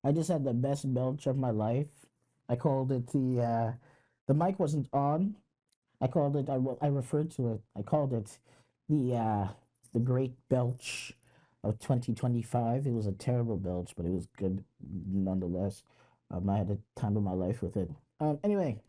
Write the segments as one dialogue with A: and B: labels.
A: I just had the best belch of my life. I called it the mic wasn't on. I called it. I referred to it. I called it the uh, the Great Belch of 2025. It was a terrible belch, but it was good nonetheless. I had a time of my life with it. Anyway,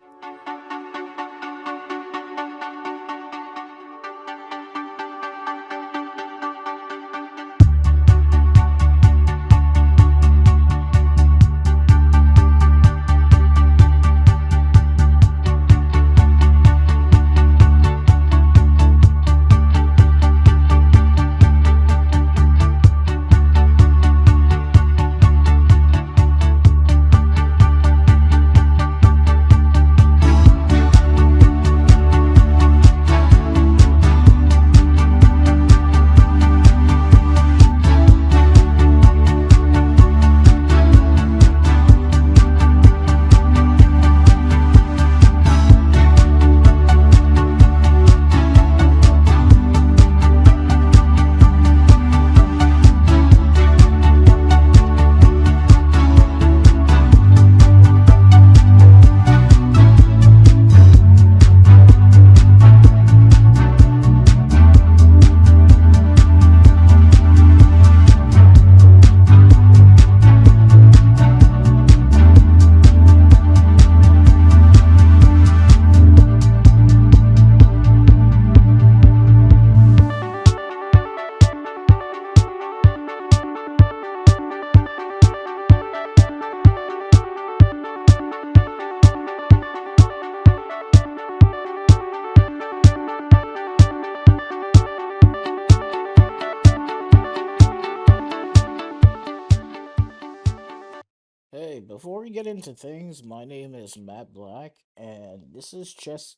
A: hey, before we get into things, my name is Matt Black, and this is just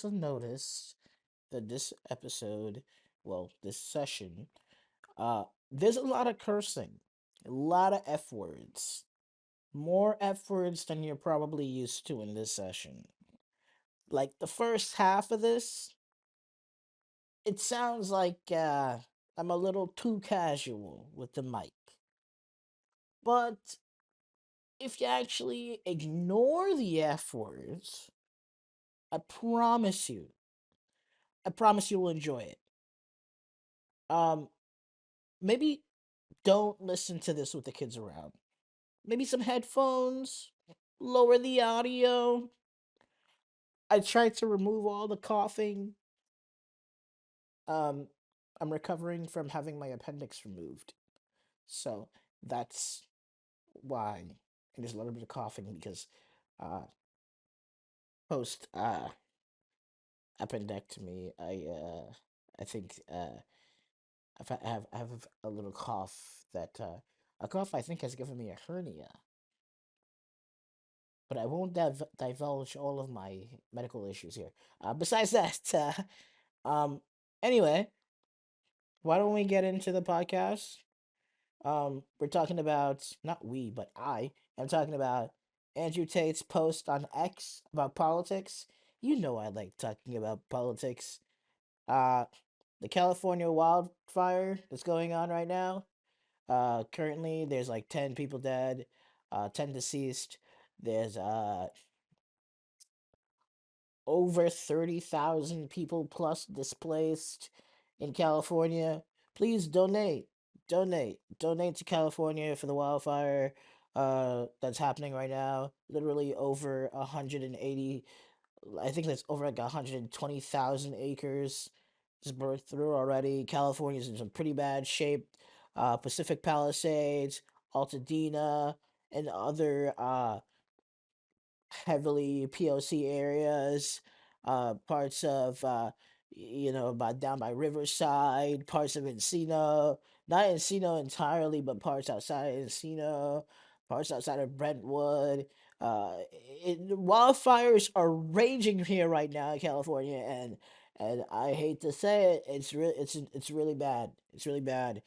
A: a notice that this episode, well, this session, there's a lot of cursing, a lot of F words, more F words than you're probably used to in this session. Like the first half of this, it sounds like I'm a little too casual with the mic. But if you actually ignore the F words, I promise you, I promise you will enjoy it. Um, maybe don't listen to this with the kids around. Maybe some headphones, lower the audio. I tried to remove all the coughing. Um, I'm recovering from having my appendix removed. So that's why there's a little bit of coughing because uh post appendectomy I think I have a little cough that a cough I think has given me a hernia. But I won't divulge all of my medical issues here. Besides that, um, anyway, why don't we get into the podcast? We're talking about not we, but I am talking about Andrew Tate's post on X about politics. You know I like talking about politics. Uh, the California wildfire that's going on right now. Currently there's like 10 people dead, 10 deceased. There's over 30,000 people plus displaced in California. Please donate to California for the wildfire that's happening right now. Literally over 180, I think that's over like 120,000 acres is burnt through already. California's in some pretty bad shape. Pacific Palisades, Altadena, and other heavily POC areas, parts of by down by Riverside, parts of Encino, not Encino entirely, but parts outside of Encino, parts outside of Brentwood. Wildfires are raging here right now in California, and I hate to say it, it's really bad. It's really bad.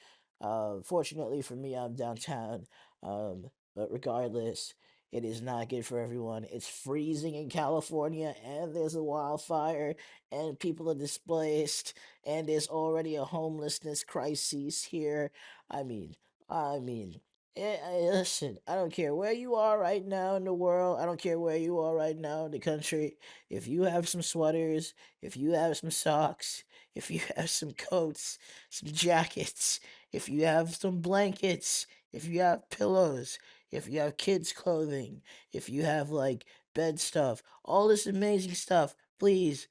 A: Fortunately for me, I'm downtown. But regardless, it is not good for everyone. It's freezing in California, and there's a wildfire, and people are displaced, and there's already a homelessness crisis here. I mean, I mean, Listen, I don't care where you are right now in the world. I don't care where you are right now in the country. If you have some sweaters, if you have some socks, if you have some coats, some jackets, if you have some blankets, if you have pillows, if you have kids' clothing, if you have like bed stuff, all this amazing stuff, please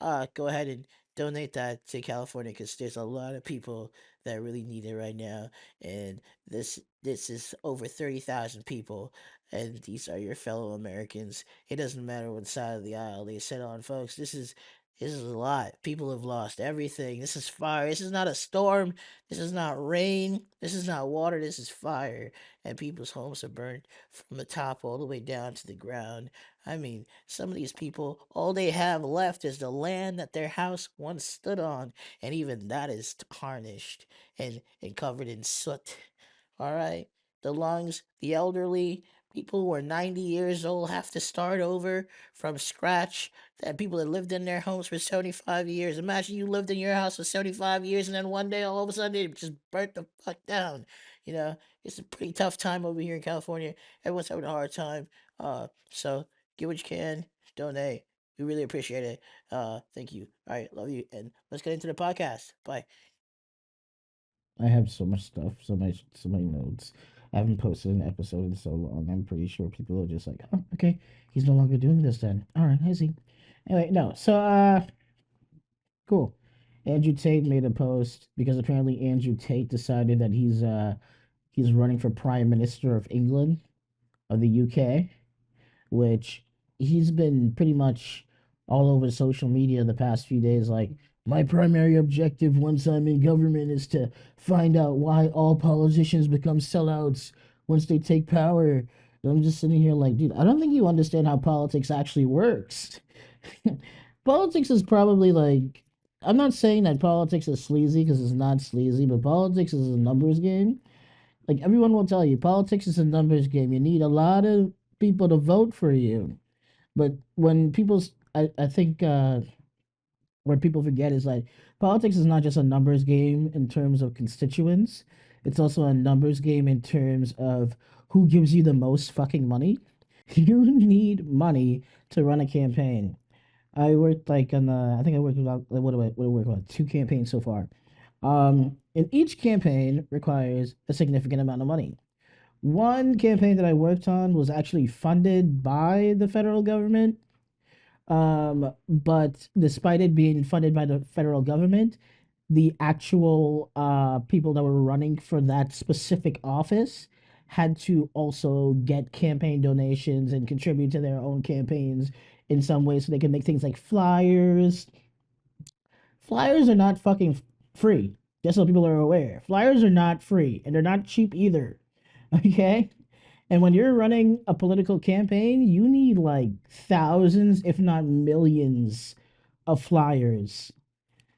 A: go ahead and donate that to California because there's a lot of people that really need it right now. And this is over 30,000 people, and these are your fellow Americans. It doesn't matter what side of the aisle they sit on, folks. This is a lot. People have lost everything. This is fire. This is not a storm. This is not rain. This is not water. This is fire. And people's homes are burned from the top all the way down to the ground. I mean, some of these people, all they have left is the land that their house once stood on, and even that is tarnished and covered in soot. All right? The lungs, the elderly, people who are 90 years old have to start over from scratch. That people that lived in their homes for 75 years. Imagine you lived in your house for 75 years and then one day all of a sudden it just burnt the fuck down. You know, it's a pretty tough time over here in California. Everyone's having a hard time. So get what you can, donate. We really appreciate it. Thank you. All right, love you, and let's get into the podcast. Bye.
B: I have so much stuff, so many notes. I haven't posted an episode in so long. I'm pretty sure people are just like, oh, okay, he's no longer doing this then. All right, I see. Anyway, no. So, cool. Andrew Tate made a post because apparently Andrew Tate decided that he's running for Prime Minister of England, of the UK, which he's been pretty much all over social media the past few days. Like, my primary objective once I'm in government is to find out why all politicians become sellouts once they take power. And I'm just sitting here like, dude, I don't think you understand how politics actually works. Politics is probably like, I'm not saying that politics is sleazy because it's not sleazy, but politics is a numbers game. Like everyone will tell you, politics is a numbers game. You need a lot of people to vote for you. But when I think what people forget is like politics is not just a numbers game in terms of constituents. It's also a numbers game in terms of who gives you the most fucking money. You need money to run a campaign. I worked like on I think I worked about what do I work on 2 campaigns so far. And each campaign requires a significant amount of money. One campaign that I worked on was actually funded by the federal government. But despite it being funded by the federal government, the actual people that were running for that specific office had to also get campaign donations and contribute to their own campaigns in some way so they can make things like flyers. Flyers are not fucking free. Just so people are aware. Flyers are not free and they're not cheap either. Okay? And when you're running a political campaign, you need like thousands, if not millions, of flyers,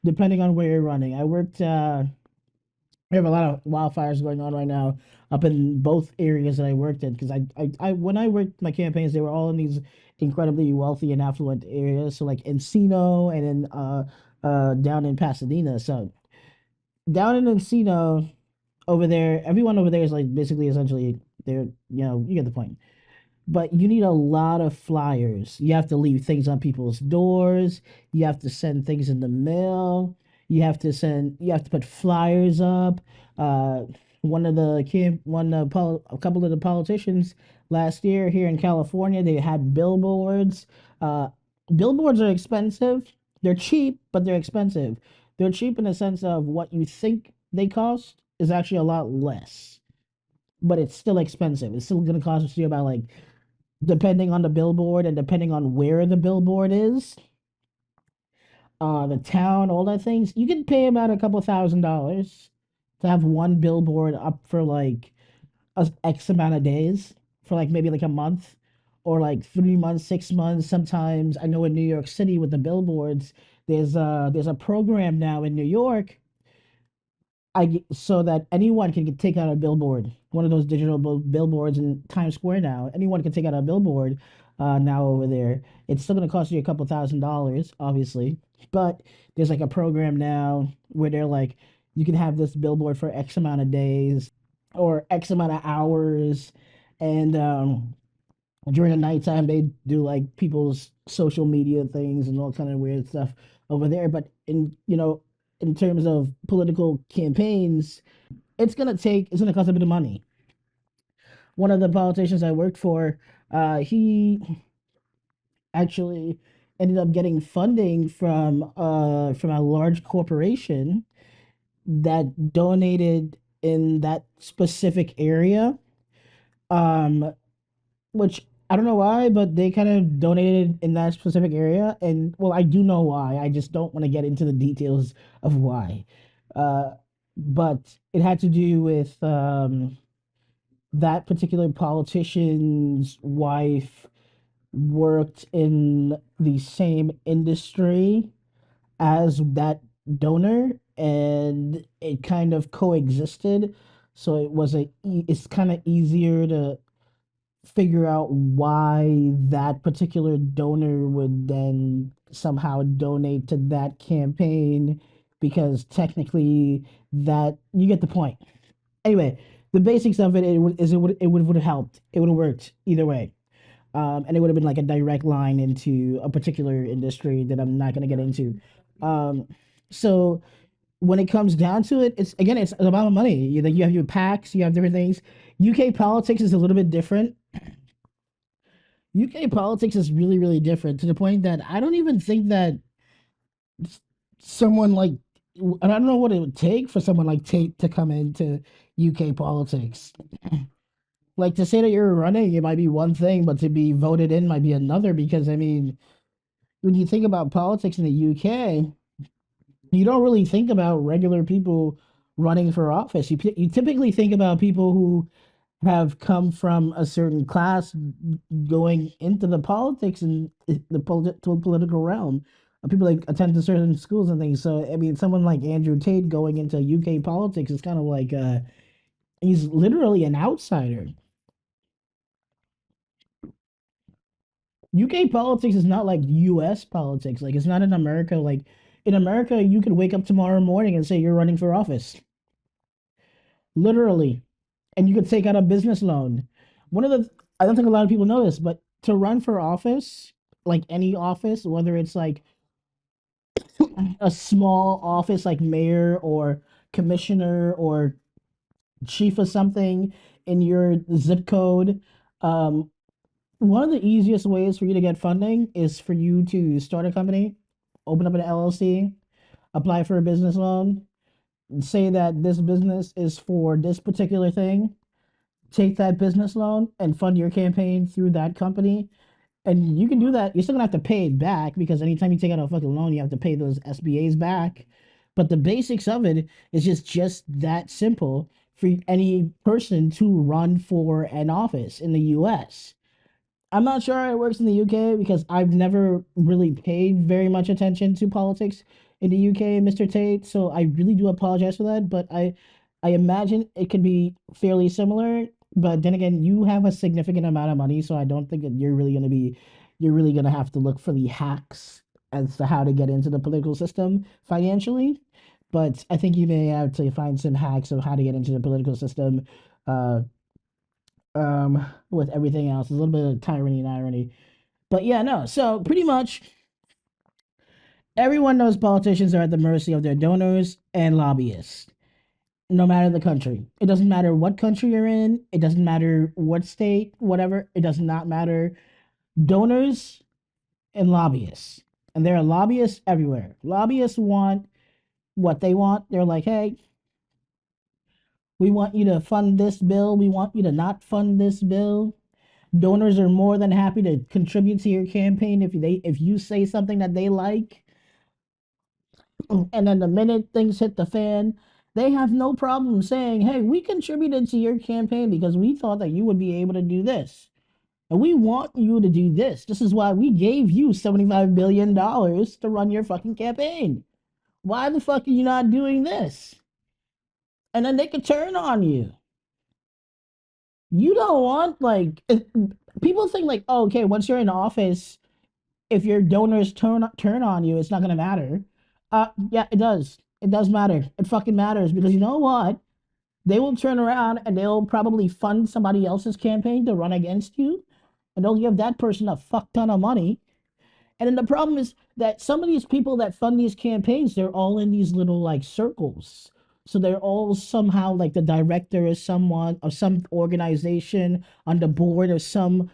B: depending on where you're running. We have a lot of wildfires going on right now up in both areas that I worked in because when I worked my campaigns, they were all in these incredibly wealthy and affluent areas. So like Encino and then down in Pasadena. So down in Encino over there, everyone over there is like basically essentially they're you get the point, but you need a lot of flyers. You have to leave things on people's doors. You have to send things in the mail. You have to put flyers up. Uh, a couple of the politicians last year here in California, they had billboards. Uh, Billboards are expensive. They're cheap, but they're expensive. They're cheap in the sense of what you think they cost is actually a lot less, but it's still expensive. It's still going to cost you about like depending on the billboard and depending on where the billboard is, the town, all that things, you can pay about a couple $1,000s to have one billboard up for like a X amount of days, for like maybe like a month or like 3 months, 6 months. Sometimes I know in New York City with the billboards, there's a program now in New York so that anyone can take out a billboard, one of those digital billboards in Times Square now. Anyone can take out a billboard now over there. It's still going to cost you a couple $1,000s, obviously, but there's like a program now where they're like, you can have this billboard for X amount of days. or X amount of hours, and during the nighttime they do like people's social media things and all kind of weird stuff over there. But in terms of political campaigns, it's gonna cost a bit of money. One of the politicians I worked for, he actually ended up getting funding from a large corporation that donated in that specific area. Um, which I don't know why, but they kind of donated in that specific area, and well, I do know why. I just don't want to get into the details of why. Uh, but it had to do with that particular politician's wife worked in the same industry as that donor, and it kind of coexisted. So it's kind of easier to figure out why that particular donor would then somehow donate to that campaign, because technically that you get the point. Anyway, the basics of it would have helped. It would have worked either way. And it would have been like a direct line into a particular industry that I'm not going to get into. Um, so when it comes down to it, it's about money. You have your PACs, you have different things. UK politics is a little bit different. UK politics is really, really different to the point that I don't even think that someone like, and I don't know what it would take for someone like Tate to come into UK politics. Like to say that you're running, it might be one thing, but to be voted in might be another. Because I mean, when you think about politics in the UK, you don't really think about regular people running for office. You typically think about people who have come from a certain class going into the politics and political realm. People like attend to certain schools and things. So I mean, someone like Andrew Tate going into UK politics is kind of like he's literally an outsider. UK politics is not like US politics. Like it's not in America. Like in America, you could wake up tomorrow morning and say you're running for office, literally, and you could take out a business loan. One of the I don't think a lot of people know this, but to run for office, like any office, whether it's like a small office like mayor or commissioner or chief of something in your zip code, um, one of the easiest ways for you to get funding is for you to start a company, open up an LLC, apply for a business loan, say that this business is for this particular thing, take that business loan and fund your campaign through that company. And you can do that. You're still gonna have to pay it back because anytime you take out a fucking loan, you have to pay those SBAs back. But the basics of it is just that simple for any person to run for an office in the US. I'm not sure how it works in the UK because I've never really paid very much attention to politics in the UK, Mr. Tate. So I really do apologize for that. But I imagine it could be fairly similar. But then again, you have a significant amount of money, so I don't think that you're really gonna have to look for the hacks as to how to get into the political system financially. But I think you may have to find some hacks of how to get into the political system. Uh, with everything else. There's a little bit of tyranny and irony. But yeah, no. So pretty much everyone knows politicians are at the mercy of their donors and lobbyists, no matter the country. It doesn't matter what country you're in, it doesn't matter what state, whatever, it does not matter. Donors and lobbyists. And there are lobbyists everywhere. Lobbyists want what they want. They're like, hey, we want you to fund this bill. We want you to not fund this bill. Donors are more than happy to contribute to your campaign if you say something that they like, and then the minute things hit the fan, they have no problem saying, "Hey, we contributed to your campaign because we thought that you would be able to do this, and we want you to do this. This is why we gave you $75 billion to run your fucking campaign. Why the fuck are you not doing this?" And then they could turn on you. You don't want people think like, oh, okay, once you're in office, if your donors turn on you, it's not gonna matter. Yeah, it does. It does matter. It fucking matters because you know what? They will turn around and they'll probably fund somebody else's campaign to run against you, and they'll give that person a fuck ton of money. And then the problem is that some of these people that fund these campaigns, they're all in these little like circles. So they're all somehow like the director is someone of some organization on the board of some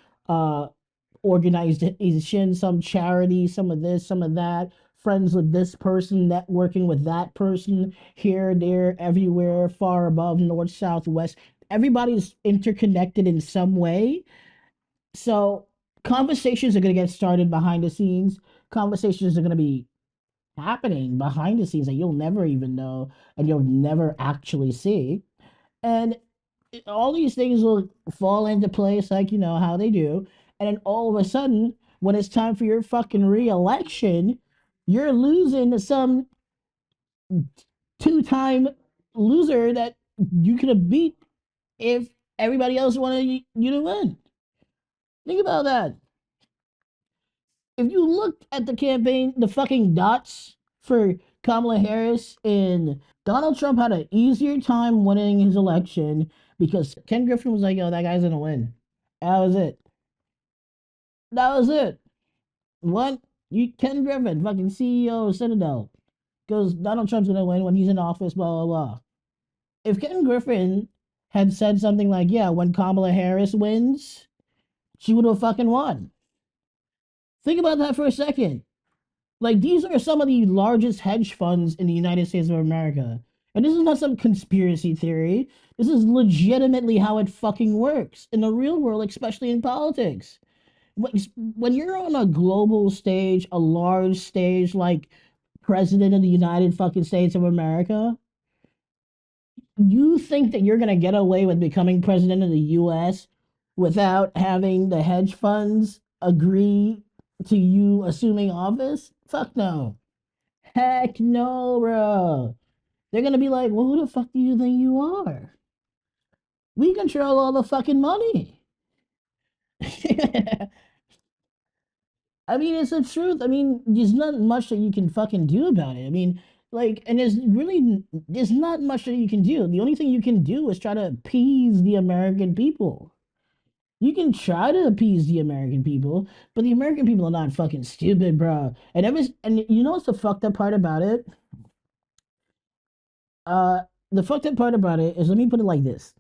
B: organization, some charity, some of this, some of that, friends with this person, networking with that person, here, there, everywhere, far above, north, south, west. Everybody's interconnected in some way. So conversations are going to get started behind the scenes. Conversations are going to be happening behind the scenes that you'll never even know and you'll never actually see. And all these things will fall into place like you know how they do. And then all of a sudden, when it's time for your fucking re-election, you're losing to some two-time loser that you could have beat if everybody else wanted you to win. Think about that. If you look at the campaign, the fucking dots for Kamala Harris and Donald Trump had an easier time winning his election because Ken Griffin was like, yo, that guy's gonna win. That was it. That was it. What? You Ken Griffin, fucking CEO of Citadel, goes Donald Trump's gonna win when he's in office, blah blah blah. If Ken Griffin had said something like, yeah, when Kamala Harris wins, she would have fucking won. Think about that for a second. Like these are some of the largest hedge funds in the United States of America. And this is not some conspiracy theory. This is legitimately how it fucking works in the real world, especially in politics. When you're on a global stage, a large stage like president of the United fucking States of America, you think that you're going to get away with becoming president of the US without having the hedge funds agree to you assuming office? Fuck no. Heck no, bro. They're gonna be like, well, who the fuck do you think you are? We control all the fucking money. I mean, it's the truth. I mean, there's not much that you can fucking do about it. I mean, like, and there's not much that you can do. The only thing you can do is try to appease the American people. You can try to appease the American people, but the American people are not fucking stupid, bro. And you know what's the fucked up part about it? Uh, the fucked up part about it is, let me put it like this: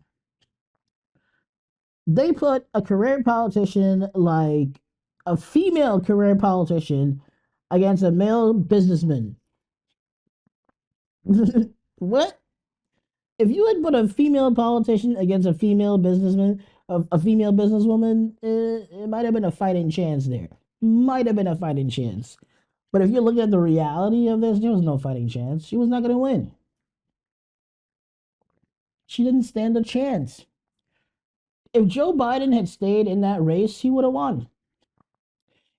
B: they put a career politician, like a female career politician, against a male businessman. What? If you had put a female politician against a female businessman, a female businesswoman, it might have been a fighting chance there. Might have been a fighting chance. But if you look at the reality of this, there was no fighting chance. She was not going to win. She didn't stand a chance. If Joe Biden had stayed in that race, he would have won.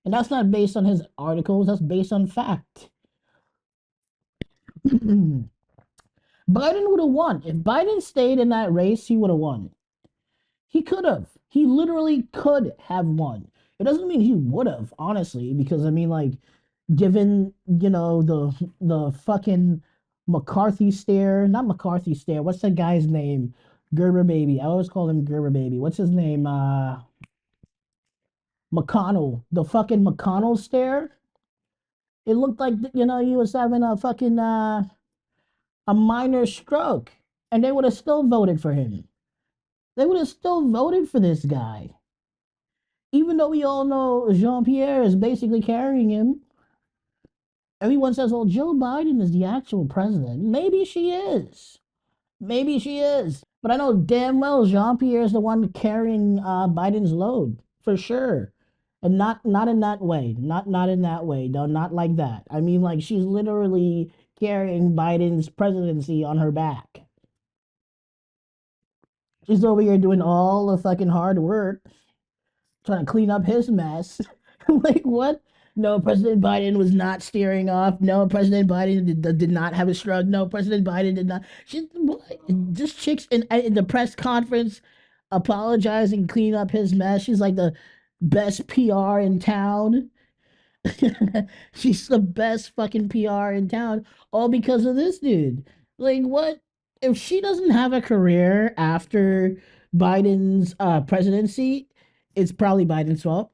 B: And that's not based on his articles, that's based on fact. Biden would have won. If Biden stayed in that race, he would have won. He could have. He literally could have won. It doesn't mean he would have, honestly, because I mean, like, given the fucking McCarthy stare, not McCarthy stare. What's the guy's name? Gerber baby. I always call him Gerber baby. What's his name? McConnell. The fucking McConnell stare. It looked like he was having a minor stroke, and they would have still voted for him. They would have still voted for this guy, even though we all know Jean Pierre is basically carrying him. Everyone says, "Well, Joe Biden is the actual president." Maybe she is. Maybe she is. But I know damn well Jean Pierre is the one carrying Biden's load for sure, and not in that way. Not in that way. No, not like that. I mean, like she's literally carrying Biden's presidency on her back. She's over here doing all the fucking hard work, trying to clean up his mess. Like what? No, President Biden was not steering off. No, President Biden did not have a stroke. No, President Biden did not. She, this chick's in the press conference apologizing, cleaning up his mess. She's like the best PR in town. She's the best fucking PR in town, all because of this dude. Like what? if she doesn't have a career after Biden's presidency, it's probably Biden's fault.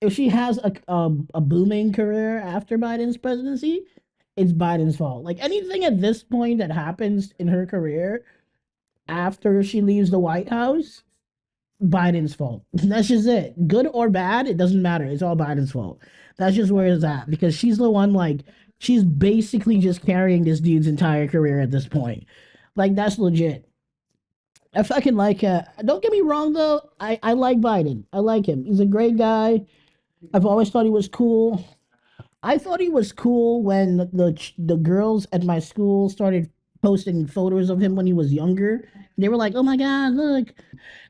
B: If she has a booming career after Biden's presidency, it's Biden's fault. Like anything at this point that happens in her career after she leaves the White House, Biden's fault. That's just it. Good or bad, it doesn't matter. It's all Biden's fault. That's just where it's at because she's the one like she's basically just carrying this dude's entire career at this point. Like that's legit. I fucking like don't get me wrong though. I like Biden. I like him. He's a great guy. I've always thought he was cool. I thought he was cool when the girls at my school started posting photos of him when he was younger. They were like, "Oh my god, look!"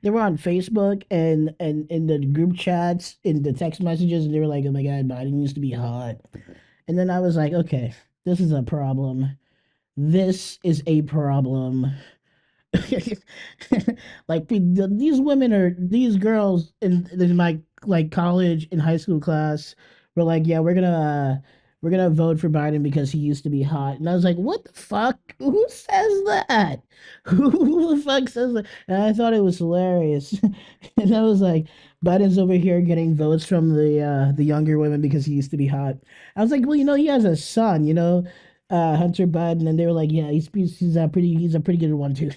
B: They were on Facebook and in the group chats, in the text messages, and they were like, "Oh my god, Biden used to be hot." And then I was like, "Okay, this is a problem. This is a problem." Like these women are these girls in my like college and high school class were like, yeah, we're gonna vote for Biden because he used to be hot, and I was like, what the fuck? Who says that? Who the fuck says that? And I thought it was hilarious, and I was like, Biden's over here getting votes from the younger women because he used to be hot. I was like, well, he has a son, Hunter Biden, and they were like, yeah, he's a pretty good one too.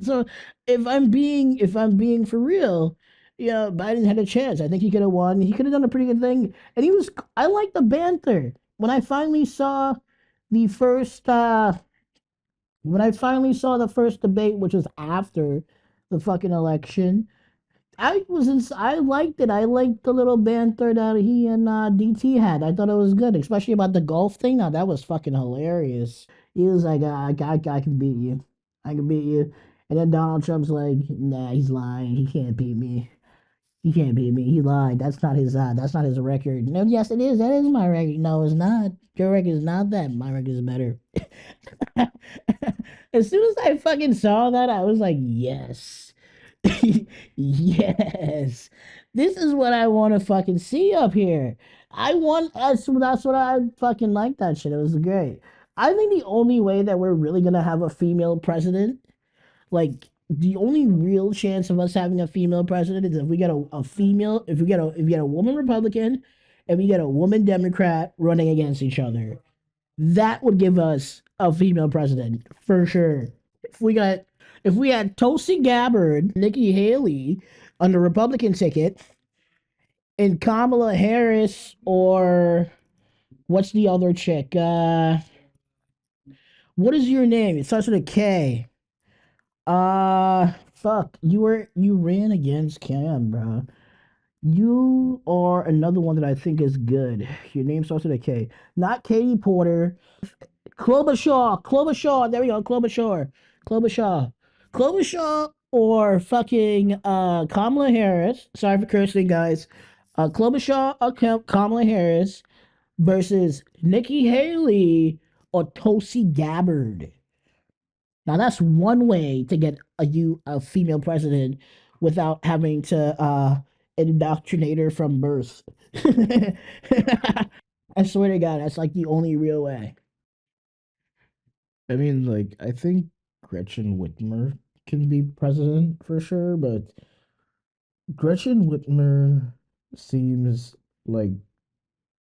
B: So if I'm being for real, Biden had a chance. I think he could have won. He could have done a pretty good thing, and he was. I like the banter. The first, uh, when I finally saw the first debate, which was after the fucking election, I liked it. I liked the little banter that he and DT had. I thought it was good, especially about the golf thing. Now that was fucking hilarious. He was like, I can beat you. I can beat you. And then Donald Trump's like, nah, he's lying. He can't beat me. He can't beat me. He lied. That's not his record. No, yes, it is. That is my record. No, it's not. Your record is not that. My record is better. As soon as I fucking saw that, I was like, yes. Yes. This is what I want to fucking see up here. That's what I fucking like that shit. It was great. I think the only way that we're really gonna have a female president, like the only real chance of us having a female president is if we get a female, if we get a woman Republican and we get a woman Democrat running against each other. That would give us a female president for sure. If we got if we had Tulsi Gabbard, Nikki Haley on the Republican ticket, and Kamala Harris or what's the other chick? What is your name? It starts with a K. Fuck. You ran against Cam, bro. You are another one that I think is good. Your name starts with a K. Not Katie Porter. Klobuchar. Klobuchar. There we go. Klobuchar. Klobuchar. Klobuchar or fucking Kamala Harris. Sorry for cursing, guys. Klobuchar or Kamala Harris versus Nikki Haley or Tulsi Gabbard. Now that's one way to get a female president without having to indoctrinate her from birth. I swear to God, that's like the only real way.
A: I mean, like, I think Gretchen Whitmer can be president for sure, but Gretchen Whitmer seems like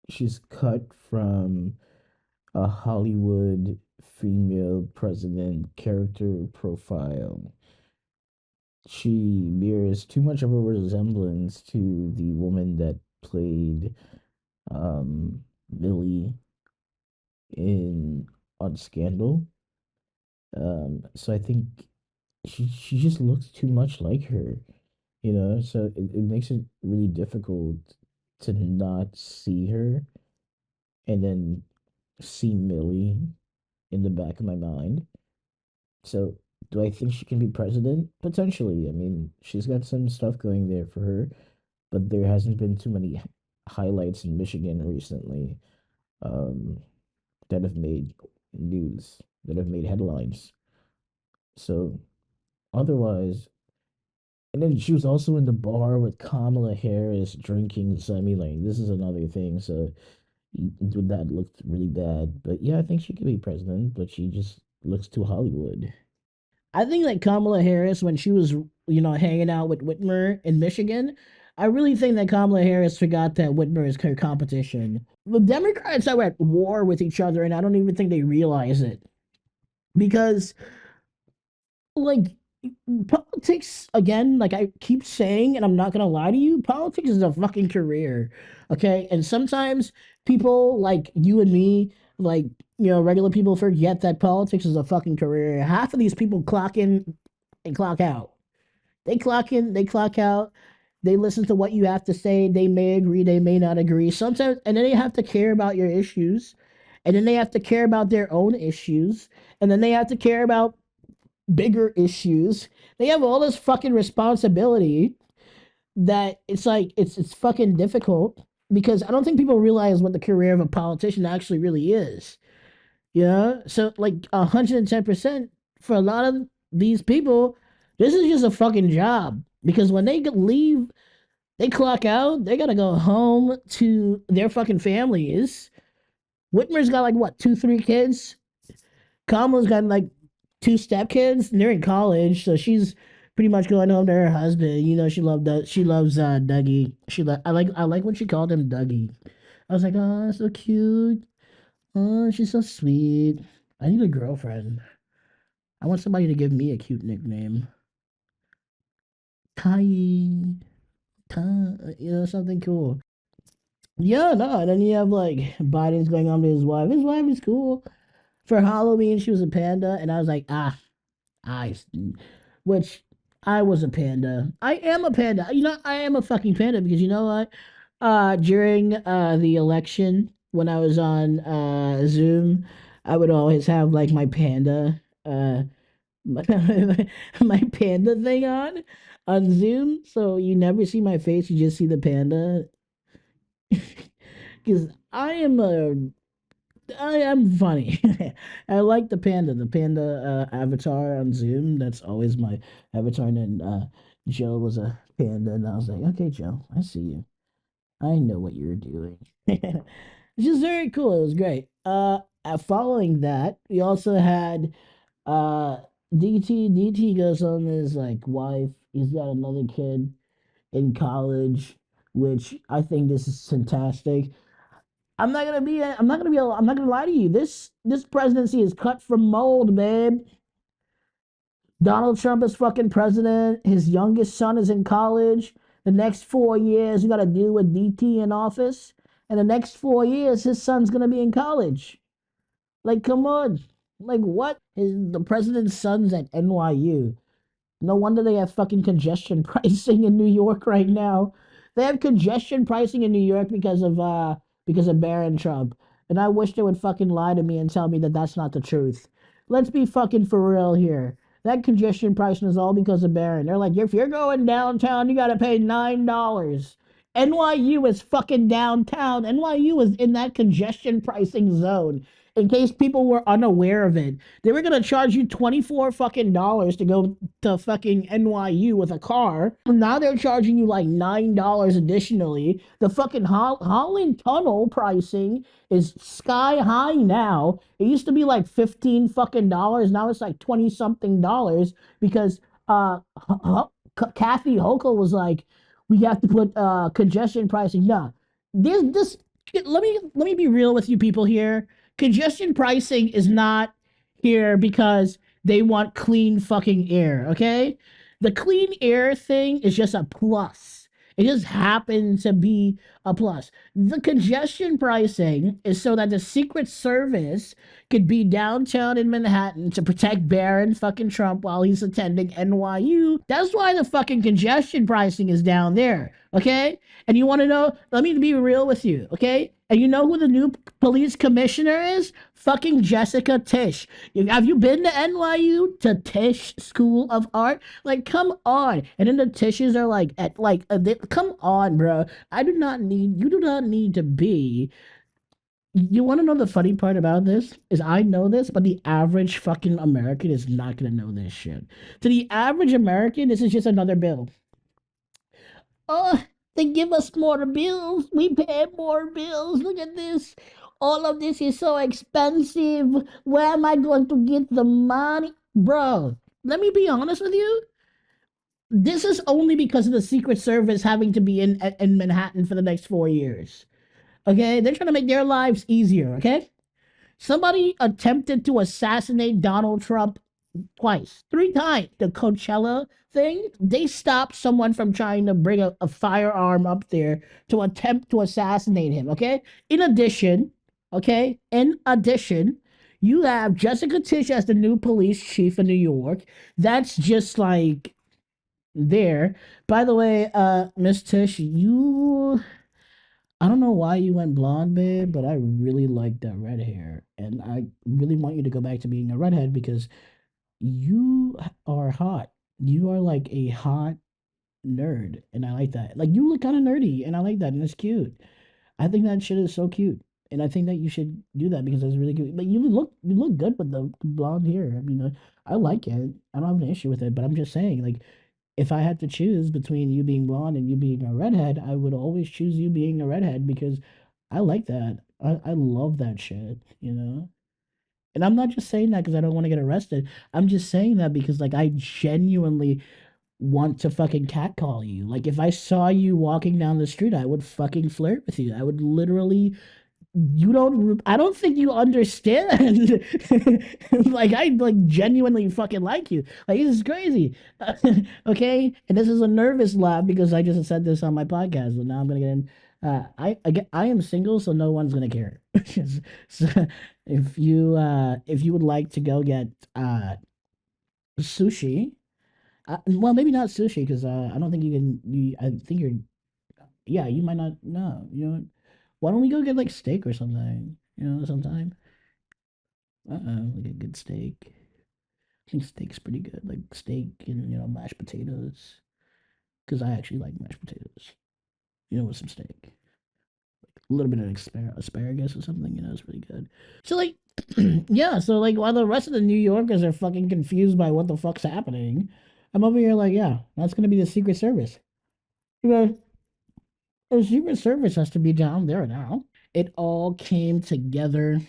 A: she's cut from a Hollywood female president character profile. She mirrors too much of a resemblance to the woman that played Millie in on Scandal. So I think she just looks too much like her, so it makes it really difficult to not see her and then see Millie in the back of my mind. So do I think she can be president? Potentially. I mean, she's got some stuff going there for her, but there hasn't been too many highlights in Michigan recently, um, that have made news, that have made headlines. So otherwise, and then she was also in the bar with Kamala Harris drinking semi lane. This is another thing. So that looked really bad. But yeah, I think she could be president, but she just
B: looks too Hollywood. I think that Kamala Harris, when she was, hanging out with Whitmer in Michigan, I really think that Kamala Harris forgot that Whitmer is her competition. The Democrats are at war with each other, and I don't even think they realize it. Because, like, politics, again, like I keep saying, and I'm not gonna lie to you, politics is a fucking career. Okay. And sometimes people like you and me, like, regular people forget that politics is a fucking career. Half of these people clock in and clock out. They clock in, they clock out, they listen to what you have to say, they may agree, they may not agree. Sometimes, and then they have to care about your issues, and then they have to care about their own issues, and then they have to care about bigger issues. They have all this fucking responsibility that it's like it's fucking difficult because I don't think people realize what the career of a politician actually really is. So like 110% for a lot of these people, this is just a fucking job because when they leave, they clock out, they gotta go home to their fucking families. Whitmer's got like what, two, three kids. Kamala's got like two stepkids, and they're in college, so she's pretty much going home to her husband. She loves Dougie. I like when she called him Dougie. I was like, oh, that's so cute. Oh, she's so sweet. I need a girlfriend. I want somebody to give me a cute nickname. Tai, something cool. Yeah, no, and then you have like Biden's going on to his wife. His wife is cool. For Halloween, she was a panda, and I was like, I, which I was a panda. I am a panda. I am a fucking panda because you know what? During the election, when I was on Zoom, I would always have like my panda, my, my panda thing on Zoom. So you never see my face; you just see the panda. Because I am funny. I like the panda avatar on Zoom. That's always my avatar. And then Joe was a panda, and I was like, okay, Joe, I see you. I know what you're doing. It's just very cool. It was great. Following that, we also had uh DT. DT goes on his like wife. He's got another kid in college, which I think this is fantastic. I'm not gonna lie to you. This presidency is cut from mold, babe. Donald Trump is fucking president. His youngest son is in college. The next 4 years, you got to deal with DT in office. And the next 4 years, his son's gonna be in college. Like, come on. Like, what? The president's son's at NYU. No wonder they have fucking congestion pricing in New York right now. They have congestion pricing in New York because of Barron Trump. And I wish they would fucking lie to me and tell me that that's not the truth. Let's be fucking for real here. That congestion pricing is all because of Barron. They're like, if you're going downtown, you gotta pay $9. NYU is fucking downtown. NYU is in that congestion pricing zone. In case people were unaware of it, they were gonna charge you 24 fucking dollars to go to fucking NYU with a car. Now they're charging you like $9 additionally. The fucking Holland Tunnel pricing is sky high now. It used to be like 15 fucking dollars. Now it's like 20 something dollars because Kathy Hochul was like, we have to put congestion pricing. Nah, there's this. Let me be real with you people here. Congestion pricing is not here because they want clean fucking air, okay? The clean air thing is just a plus. It just happens to be a plus. The congestion pricing is so that the Secret Service could be downtown in Manhattan to protect Barron fucking Trump while he's attending NYU. That's why the fucking congestion pricing is down there, okay? And you want to know? Let me be real with you, okay? And you know who the new police commissioner is? Fucking Jessica Tisch. Have you been to NYU to Tisch School of Art? Like, come on. And then the Tisches are like, come on, bro. You do not need to be. You want to know the funny part about this? Is I know this, but the average fucking American is not going to know this shit. To the average American, this is just another bill. Oh, They give us more bills. We pay more bills. Look at this. All of this is so expensive. Where am I going to get the money? Bro, let me be honest with you. This is only because of the Secret Service having to be in Manhattan for the next 4 years. Okay? They're trying to make their lives easier. Okay? Somebody attempted to assassinate Donald Trump twice, 3 times. The Coachella thing, they stopped someone from trying to bring a firearm up there to attempt to assassinate him. Okay. In addition, you have Jessica Tish as the new police chief in New York. That's just like there. By the way, Miss Tish, you I don't know why you went blonde, babe, but I really like that red hair. And I really want you to go back to being a redhead because you are hot. You are like a hot nerd. And I like that. Like, you look kind of nerdy, and I like that. And it's cute. I think that shit is so cute. And I think that you should do that because it's really cute. But you look good with the blonde hair. I mean, I like it. I don't have an issue with it. But I'm just saying, like, if I had to choose between you being blonde and you being a redhead, I would always choose you being a redhead because I like that. I love that shit, you know? And I'm not just saying that because I don't want to get arrested. I'm just saying that because, like, I genuinely want to fucking catcall you. Like, if I saw you walking down the street, I would fucking flirt with you. I would literally I don't think you understand. Like, I like genuinely fucking like you. Like, this is crazy. Okay, and this is a nervous laugh because I just said this on my podcast, and now I'm gonna get in. I am single, so no one's gonna care. So if you would like to go get sushi, well, maybe not sushi because I don't think you can. I think you're, yeah, you might not know. You know, why don't we go get like steak or something? You know, sometime. Like a good steak. I think steak's pretty good. Like steak and mashed potatoes. Because I actually like mashed potatoes. With some steak, a little bit of asparagus or something. It's really good. So like, yeah. So like, while the rest of the New Yorkers are fucking confused by what the fuck's happening, I'm over here like, yeah, that's gonna be the Secret Service. Because the Secret Service has to be down there now. It all came together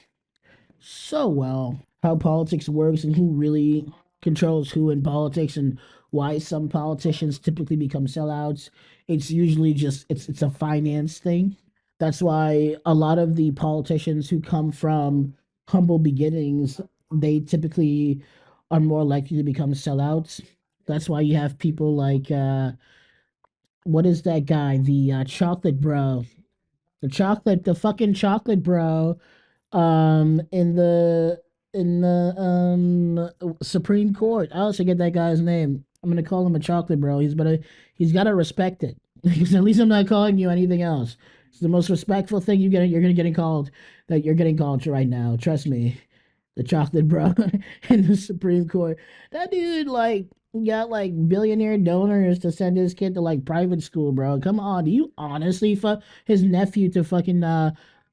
B: so well. How politics works and who really controls who in politics and why some politicians typically become sellouts. It's usually just it's a finance thing. That's why a lot of the politicians who come from humble beginnings, they typically are more likely to become sellouts. That's why you have people like what is that guy? The chocolate bro. The fucking chocolate bro in the Supreme Court. I also get that guy's name. I'm gonna call him a chocolate bro. He's gotta respect it. Because at least I'm not calling you anything else. It's the most respectful thing you're gonna get called that you're getting called right now. Trust me. The chocolate bro in the Supreme Court. That dude like got like billionaire donors to send his kid to like private school, bro. Come on. Do you honestly fuck his nephew to fucking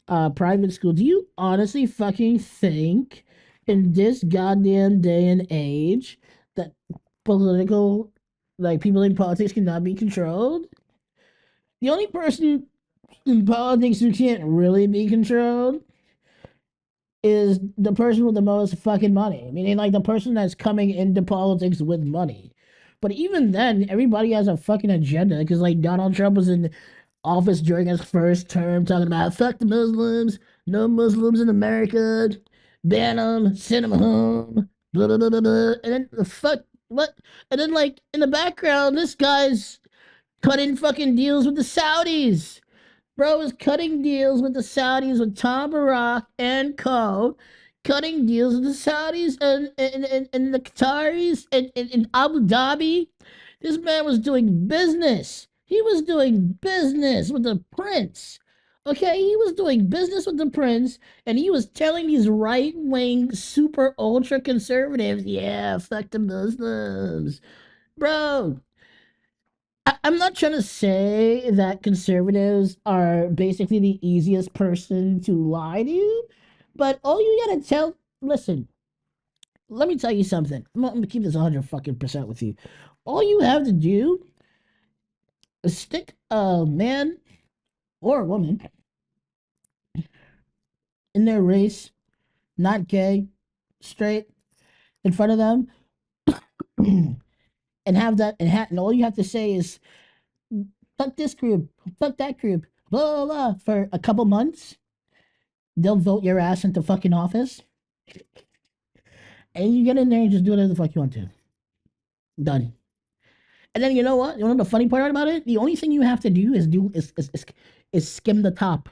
B: private school? Do you honestly fucking think in this goddamn day and age that political like people in politics cannot be controlled? The only person in politics who can't really be controlled is the person with the most fucking money. Meaning like the person that's coming into politics with money. But even then, everybody has a fucking agenda because like Donald Trump was in office during his first term talking about fuck the Muslims, no Muslims in America, ban them, send them home, blah blah blah blah blah. And then the fuck what? And then like in the background, this guy's cutting fucking deals with the Saudis. Bro is cutting deals with the Saudis with Tom Barack and co. Cutting deals with the Saudis and the Qataris and in Abu Dhabi. This man was doing business. He was doing business with the prince. Okay, he was doing business with the prince, and he was telling these right wing, super ultra conservatives, yeah, fuck the Muslims. Bro, I'm not trying to say that conservatives are basically the easiest person to lie to you, but all you gotta listen, let me tell you something. I'm gonna keep this 100 fucking percent with you. All you have to do Stick a man or a woman in their race, not gay, straight, in front of them, and have that, and all you have to say is fuck this group, fuck that group, blah blah blah, for a couple months. They'll vote your ass into fucking office, and you get in there and just do whatever the fuck you want to. Done. And then you know what? You know the funny part about it? The only thing you have to do is skim the top.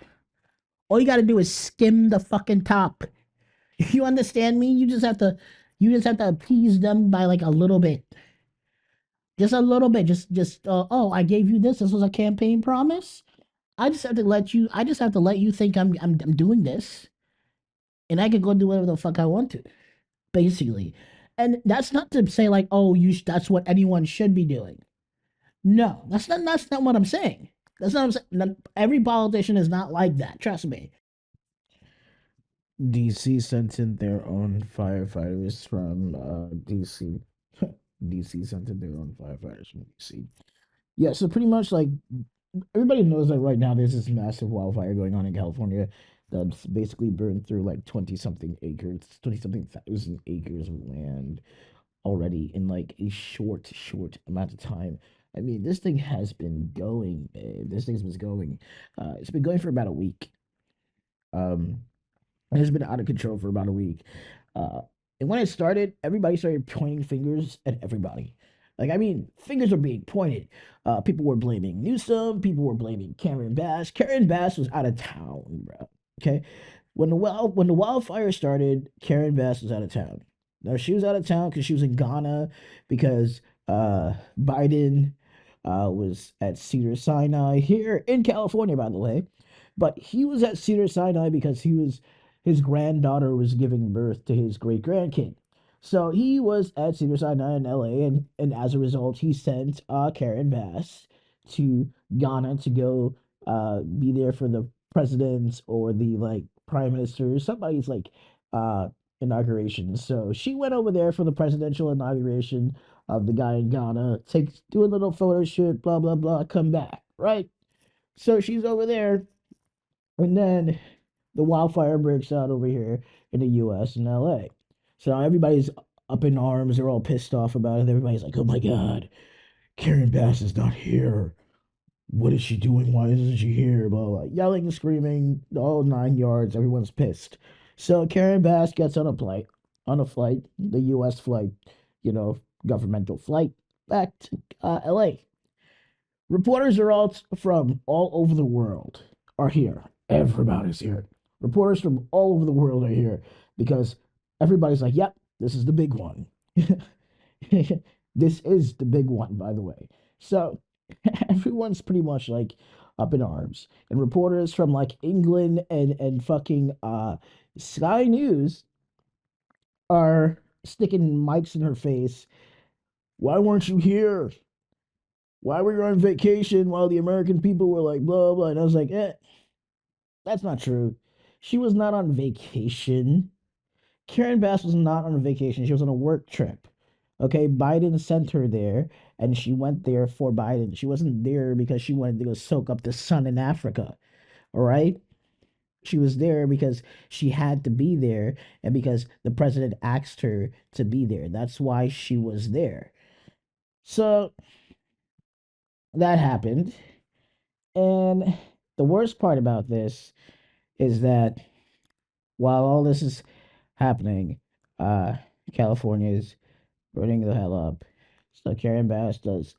B: All you got to do is skim the fucking top. You understand me? You just have to appease them by like a little bit, just a little bit. Oh, I gave you this. This was a campaign promise. I just have to let you think I'm doing this, and I can go do whatever the fuck I want to, basically. And that's not to say like, oh, that's what anyone should be doing. No, that's not what I'm saying. That's not what I'm saying. Every politician is not like that. Trust me.
A: DC sent in their own firefighters from DC. DC sent in their own firefighters from DC. Yeah, so pretty much like everybody knows that right now there's this massive wildfire going on in California that's basically burned through like 20 something acres, 20 something thousand acres of land already in like a short amount of time. I mean, this thing has been going, babe. This thing's been going. It's been going for about a week. Um, it's been out of control for about a week. Uh, and when it started, everybody started pointing fingers at everybody. Like, I mean, fingers are being pointed. People were blaming Newsom. People were blaming Karen Bass. Karen Bass was out of town, bro. Okay, when the wildfire started, Karen Bass was out of town. Now she was out of town because she was in Ghana because Biden was at Cedar Sinai here in California, by the way. But he was at Cedar Sinai because his granddaughter was giving birth to his great grandkid. So he was at Cedar Sinai in LA, and as a result, he sent Karen Bass to Ghana to go be there for the president's or the like prime minister, somebody's like uh inauguration. So she went over there for the presidential inauguration of the guy in Ghana, do a little photo shoot, blah blah blah, come back, right? So she's over there, and then the wildfire breaks out over here in the US and LA. So now everybody's up in arms, they're all pissed off about it. Everybody's like, oh my God, Karen Bass is not here. What is she doing? Why isn't she here? Blah, blah, yelling, screaming, all 9 yards. Everyone's pissed. So Karen Bass gets on a flight, the U.S. flight, governmental flight, back to L.A. Reporters are all from all over the world are here. Everybody's here. Reporters from all over the world are here because everybody's like, yep, this is the big one. This is the big one, by the way. So everyone's pretty much like up in arms. And reporters from like England and fucking Sky News are sticking mics in her face. Why weren't you here? Why were you on vacation while the American people were like blah blah? And I was like, that's not true. She was not on vacation. Karen Bass was not on a vacation. She was on a work trip. Okay, Biden sent her there, and she went there for Biden. She wasn't there because she wanted to go soak up the sun in Africa. All right, she was there because she had to be there, and because the president asked her to be there. That's why she was there. So that happened, and the worst part about this is that while all this is happening, uh, California is burning the hell up. So Karen Bass does.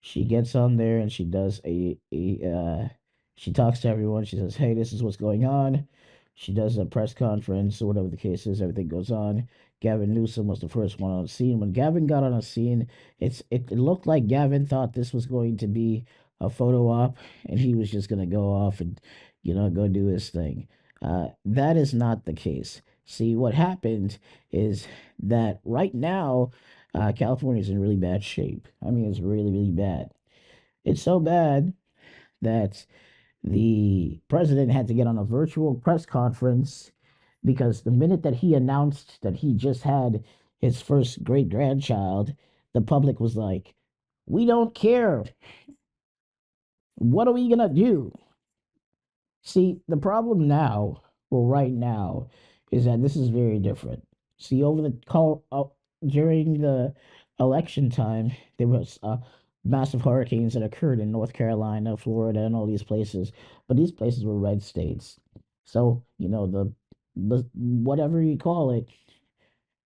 A: She gets on there and she does she talks to everyone. She says, "Hey, this is what's going on." She does a press conference or whatever the case is. Everything goes on. Gavin Newsom was the first one on the scene. When Gavin got on the scene, it looked like Gavin thought this was going to be a photo op, and he was just gonna go off and go do his thing. That is not the case. See, what happened is that right now, California is in really bad shape. I mean, it's really, really bad. It's so bad that the president had to get on a virtual press conference because the minute that he announced that he just had his first great grandchild, the public was like, we don't care.
B: What are we gonna do? See, the problem now, well, right now, is that this is very different. See, over the call during the election time, there was massive hurricanes that occurred in North Carolina, Florida, and all these places. But these places were red states, so the whatever you call it,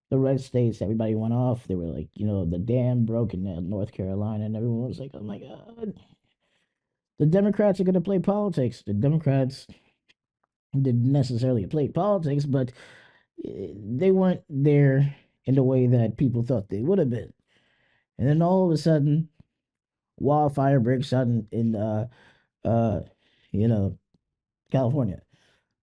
B: the red states, everybody went off. They were like, the dam broke in North Carolina, and everyone was like, "Oh my God, the Democrats are going to play politics." The Democrats didn't necessarily play politics, but they weren't there in the way that people thought they would have been. And then all of a sudden, wildfire breaks out in uh, you know, California.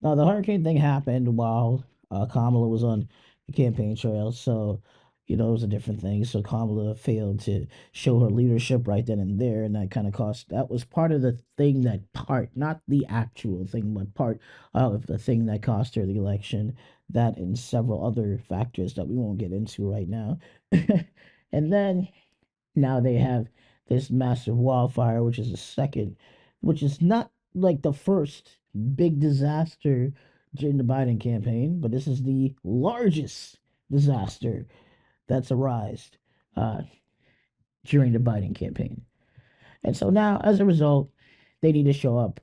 B: Now, the hurricane thing happened while Kamala was on the campaign trail, so it was a different thing. So Kamala failed to show her leadership right then and there, and that kind of cost. That was part of the thing that part, not the actual thing, but part of the thing that cost her the election. That and several other factors that we won't get into right now. And then now they have this massive wildfire, which is the second, which is not like the first big disaster during the Biden campaign, but this is the largest disaster that's arisen uh, during the Biden campaign. And so now, as a result, they need to show up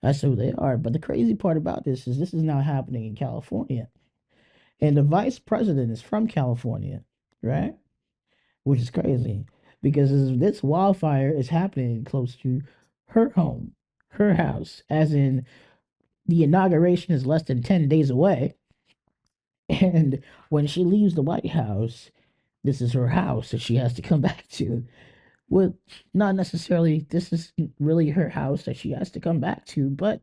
B: as who they are. But the crazy part about this is now happening in California. And the vice president is from California, right? Which is crazy because this wildfire is happening close to her home, her house, as in the inauguration is less than 10 days away. And when she leaves the White House, this is her house that she has to come back to. Well, not necessarily, this is really her house that she has to come back to, but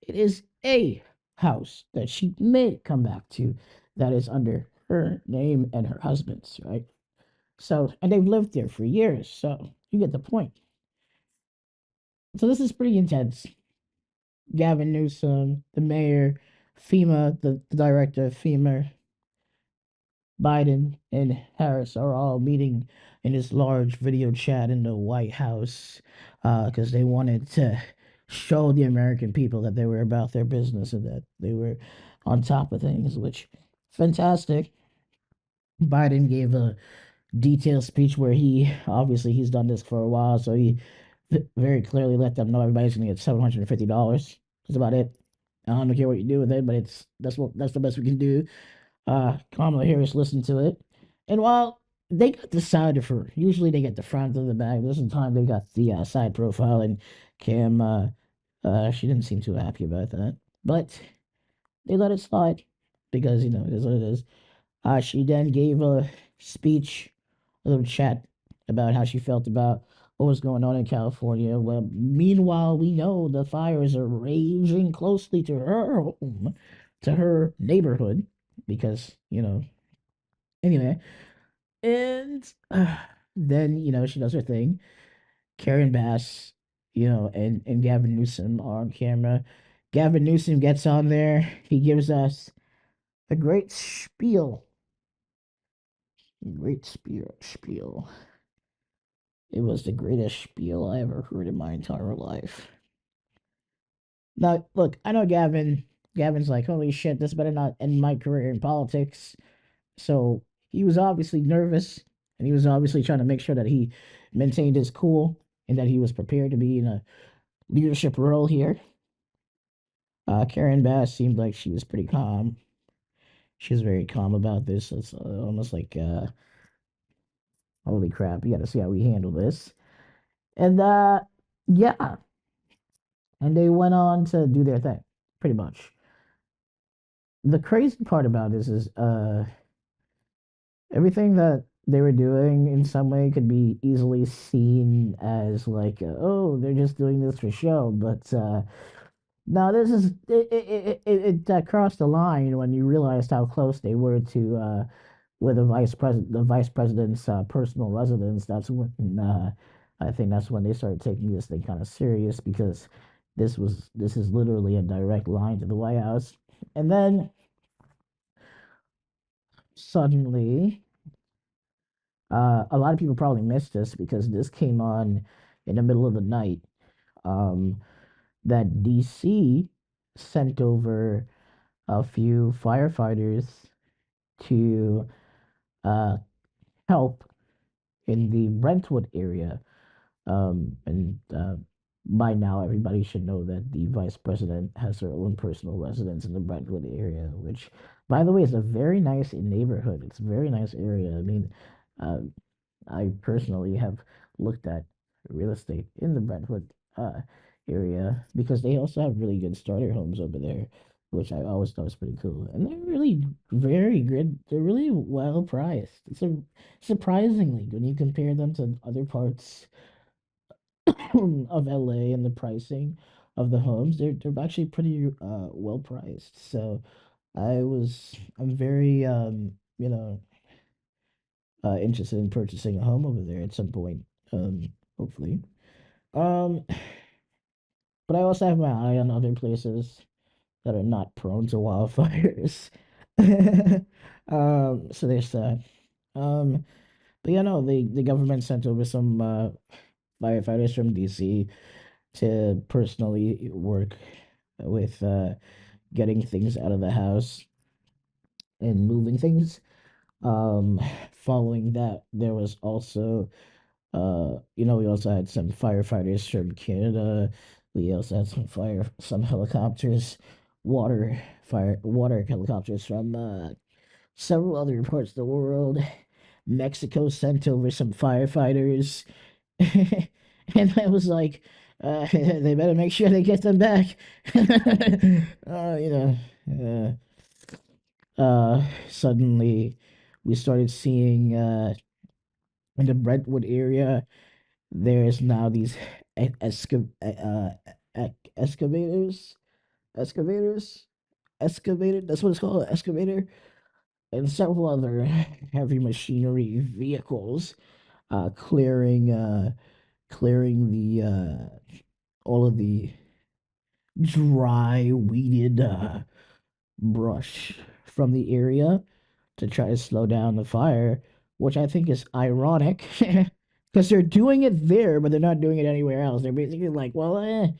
B: it is a house that she may come back to that is under her name and her husband's, right? So, and they've lived there for years. So, you get the point. So, this is pretty intense. Gavin Newsom, the mayor, FEMA, the director of FEMA, Biden, and Harris are all meeting in this large video chat in the White House because they wanted to show the American people that they were about their business and that they were on top of things, which fantastic. Biden gave a detailed speech where he's done this for a while, so he very clearly let them know everybody's gonna get $750. That's about it. I don't care what you do with it, but that's the best we can do. Kamala Harris listened to it, and while they got the side of her, usually they get the front of the bag. This time they got the side profile, and Cam, she didn't seem too happy about that, but they let it slide because it is what it is. She then gave a speech, a little chat about how she felt about what was going on in California. Well, meanwhile, we know the fires are raging closely to her home, to her neighborhood, because, anyway. And then, she does her thing. Karen Bass, and Gavin Newsom are on camera. Gavin Newsom gets on there. He gives us a great spiel. Great spiel. It was the greatest spiel I ever heard in my entire life. Now, look, I know Gavin. Gavin's like, holy shit, this better not end my career in politics. So he was obviously nervous, and he was obviously trying to make sure that he maintained his cool and that he was prepared to be in a leadership role here. Karen Bass seemed like she was pretty calm. She was very calm about this. It's almost like, holy crap, you got to see how we handle this. And yeah, and they went on to do their thing, pretty much. The crazy part about this is everything that they were doing in some way could be easily seen as like, oh, they're just doing this for show. But no, this is it crossed the line when you realized how close they were to with the vice president's personal residence. I think that's when they started taking this thing kind of serious because this is literally a direct line to the White House. And then suddenly, a lot of people probably missed this because this came on in the middle of the night. that DC sent over a few firefighters to uh, help in the Brentwood area. And by now, everybody should know that the vice president has her own personal residence in the Brentwood area, which, by the way, is a very nice neighborhood. It's a very nice area. I mean, uh, I personally have looked at real estate in the Brentwood area because they also have really good starter homes over there, which I always thought was pretty cool. And they're really very good. They're really well priced. It's a surprisingly when you compare them to other parts of LA and the pricing of the homes, they're actually pretty well priced. So I'm very interested in purchasing a home over there at some point, hopefully. Um, but I also have my eye on other places that are not prone to wildfires. So there's that. Um, but yeah, no, the government sent over some firefighters from DC to personally work with getting things out of the house and moving things. Um, Following that, there was also we also had some firefighters from Canada. We also had some helicopters, water helicopters from several other parts of the world. Mexico sent over some firefighters, and I was like, they better make sure they get them back. You know, suddenly we started seeing in the Brentwood area there's now these e- esca- excavators, excavators, excavator. That's what it's called, excavator, and several other heavy machinery vehicles, clearing, clearing the all of the dry, weeded brush from the area to try to slow down the fire, which I think is ironic because they're doing it there, but they're not doing it anywhere else. They're basically like, well, an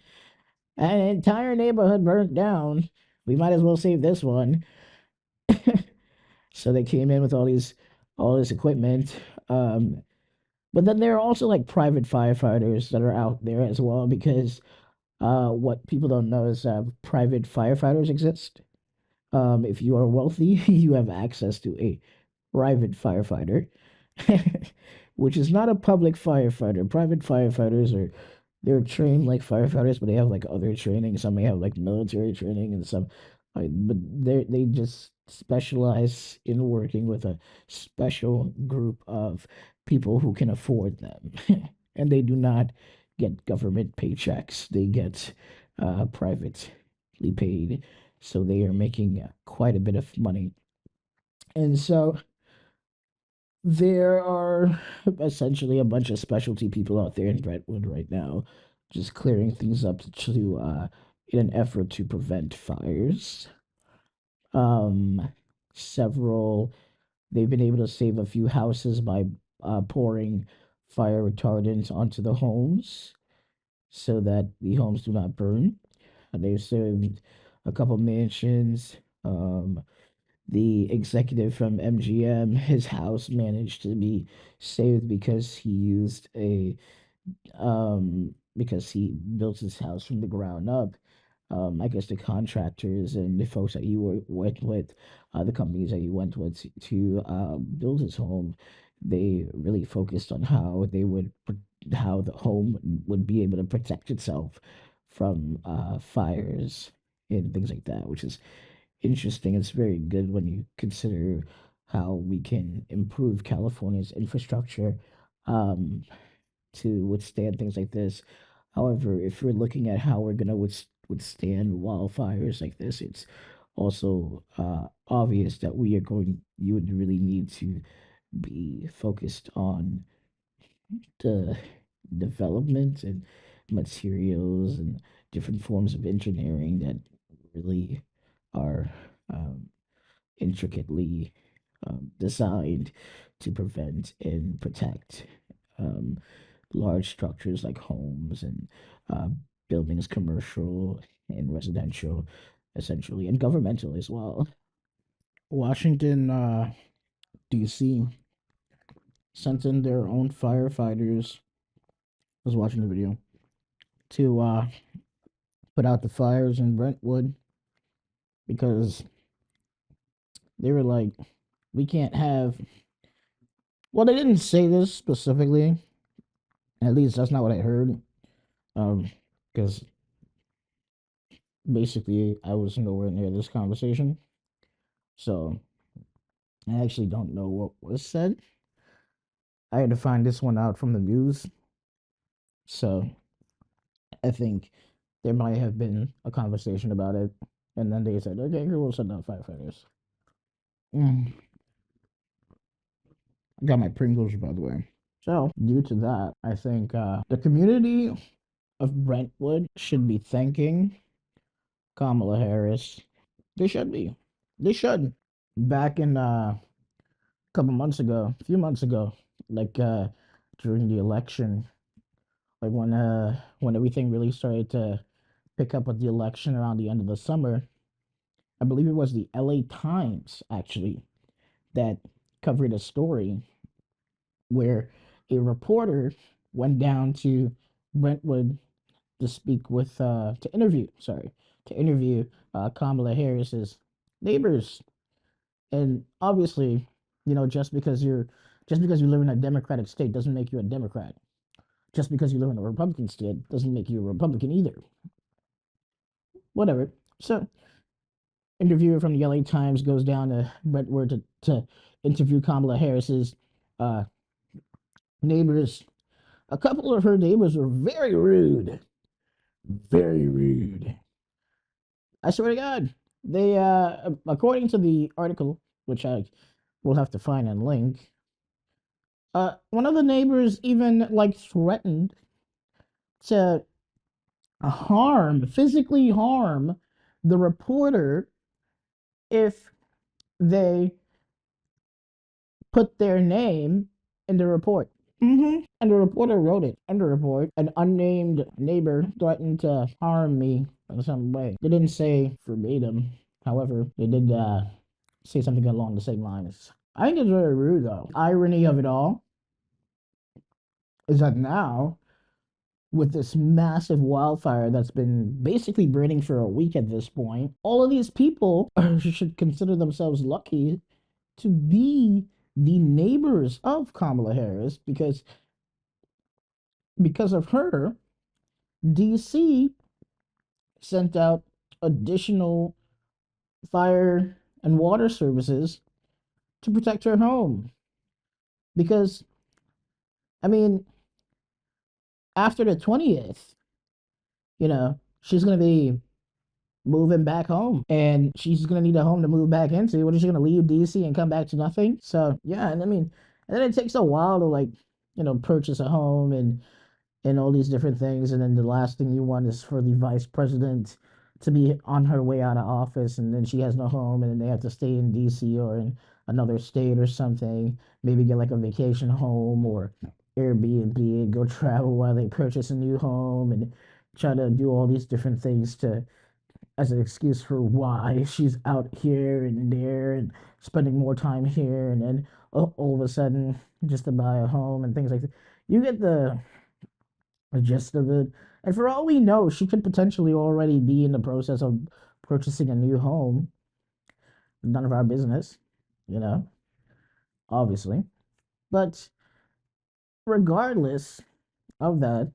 B: entire neighborhood burnt down. We might as well save this one. So they came in with all this equipment. But then there are also like private firefighters that are out there as well because what people don't know is private firefighters exist. If you are wealthy, you have access to a private firefighter, which is not a public firefighter. Private firefighters are they're trained like firefighters, but they have like other training. Some may have like military training, and some, but they just specialize in working with a special group of people who can afford them, and they do not get government paychecks. They get privately paid, so they are making quite a bit of money. And so there are essentially a bunch of specialty people out there in Brentwood right now, just clearing things up to in an effort to prevent fires. Um, Several they've been able to save a few houses by pouring fire retardant onto the homes so that the homes do not burn. They've saved a couple mansions. The executive from MGM, his house managed to be saved because he built his house from the ground up. I guess the contractors and the folks that went with, the companies that he went with to build his home, they really focused on how the home would be able to protect itself from fires and things like that, which is interesting. It's very good when you consider how we can improve California's infrastructure um, to withstand things like this. However, if we're looking at how we're going to withstand wildfires like this, it's also obvious that you would really need to be focused on the development and materials and different forms of engineering that really are um, intricately designed to prevent and protect um, large structures like homes and uh, buildings, commercial and residential, essentially, and governmental as well. Washington, D.C. sent in their own firefighters. I was watching the video to put out the fires in Brentwood because they were like, we can't have. Well, they didn't say this specifically. At least that's not what I heard. Because basically I was nowhere near this conversation, so I actually don't know what was said. I had to find this one out from the news, so I think there might have been a conversation about it, and then they said, "Okay, we'll send out firefighters." Mm. I got my Pringles, by the way. So, due to that, I think the community of Brentwood should be thanking Kamala Harris. They should be. They should. Back in couple months ago, a few months ago, like during the election, like when everything really started to pick up with the election around the end of the summer, I believe it was the LA Times actually that covered a story where a reporter went down to Brentwood to speak with to interview Kamala Harris's neighbors. And obviously, just because you live in a Democratic state doesn't make you a Democrat. Just because you live in a Republican state doesn't make you a Republican either. Whatever. So, interviewer from the LA Times goes down to Brentwood to interview Kamala Harris's uh, neighbors. A couple of her neighbors were very rude. Very rude. I swear to God. They, according to the article, which I will have to find and link, one of the neighbors even like threatened to physically harm the reporter if they put their name in the report. And the reporter wrote it in the report. An unnamed neighbor threatened to harm me in some way. They didn't say verbatim. However, they did say something along the same lines. I think it's very rude, though. Irony of it all is that now, with this massive wildfire that's been basically burning for a week at this point, all of these people should consider themselves lucky to be the neighbors of Kamala Harris because of her, DC sent out additional fire and water services to protect her home. Because, I mean, after the 20th, she's going to be moving back home and she's going to need a home to move back into. What is she going to leave DC and come back to nothing? So, yeah, and I mean, and then it takes a while to purchase a home and all these different things. And then the last thing you want is for the vice president to be on her way out of office and then she has no home and then they have to stay in DC or in another state or something, maybe get like a vacation home or Airbnb and go travel while they purchase a new home and try to do all these different things to as an excuse for why she's out here and there and spending more time here and then all of a sudden just to buy a home and things like that. You get the gist of it. And for all we know, she could potentially already be in the process of purchasing a new home. None of our business, you know, obviously. But regardless of that,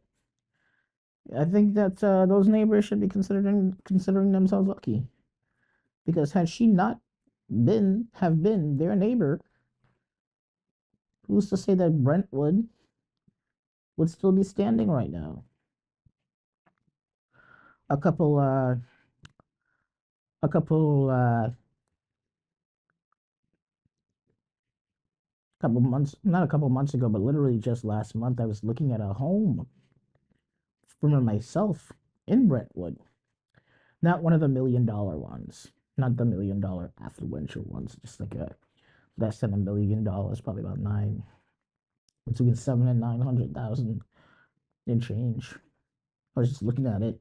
B: I think that those neighbors should be considering themselves lucky because had she not been their neighbor, who's to say that Brentwood would still be standing right now? A couple, uh, a couple months, not a couple months ago, but literally just last month, I was looking at a home for myself in Brentwood. Not one of the $1 million ones, not the $1 million affluential ones, just like a less than $1 million, probably about between 7 and 900,000 in change. I was just looking at it.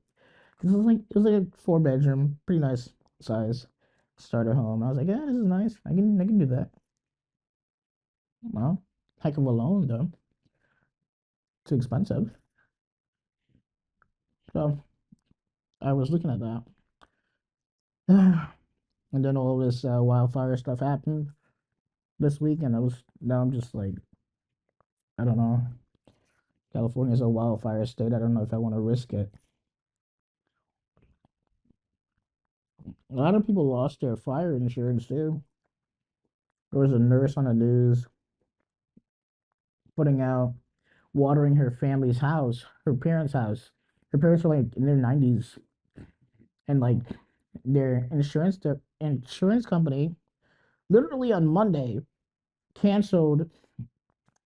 B: It was like a 4 bedroom, pretty nice size starter home. I was like, yeah, this is nice. I can do that. Well, heck of a loan though. Too expensive. So I was looking at that. And then all this wildfire stuff happened this week, and now I'm just like, I don't know. California's a wildfire state. I don't know if I want to risk it. A lot of people lost their fire insurance too. There was a nurse on the news putting out watering her family's house, her parents' house. Her parents were like in their 90s, and like their insurance company literally on Monday canceled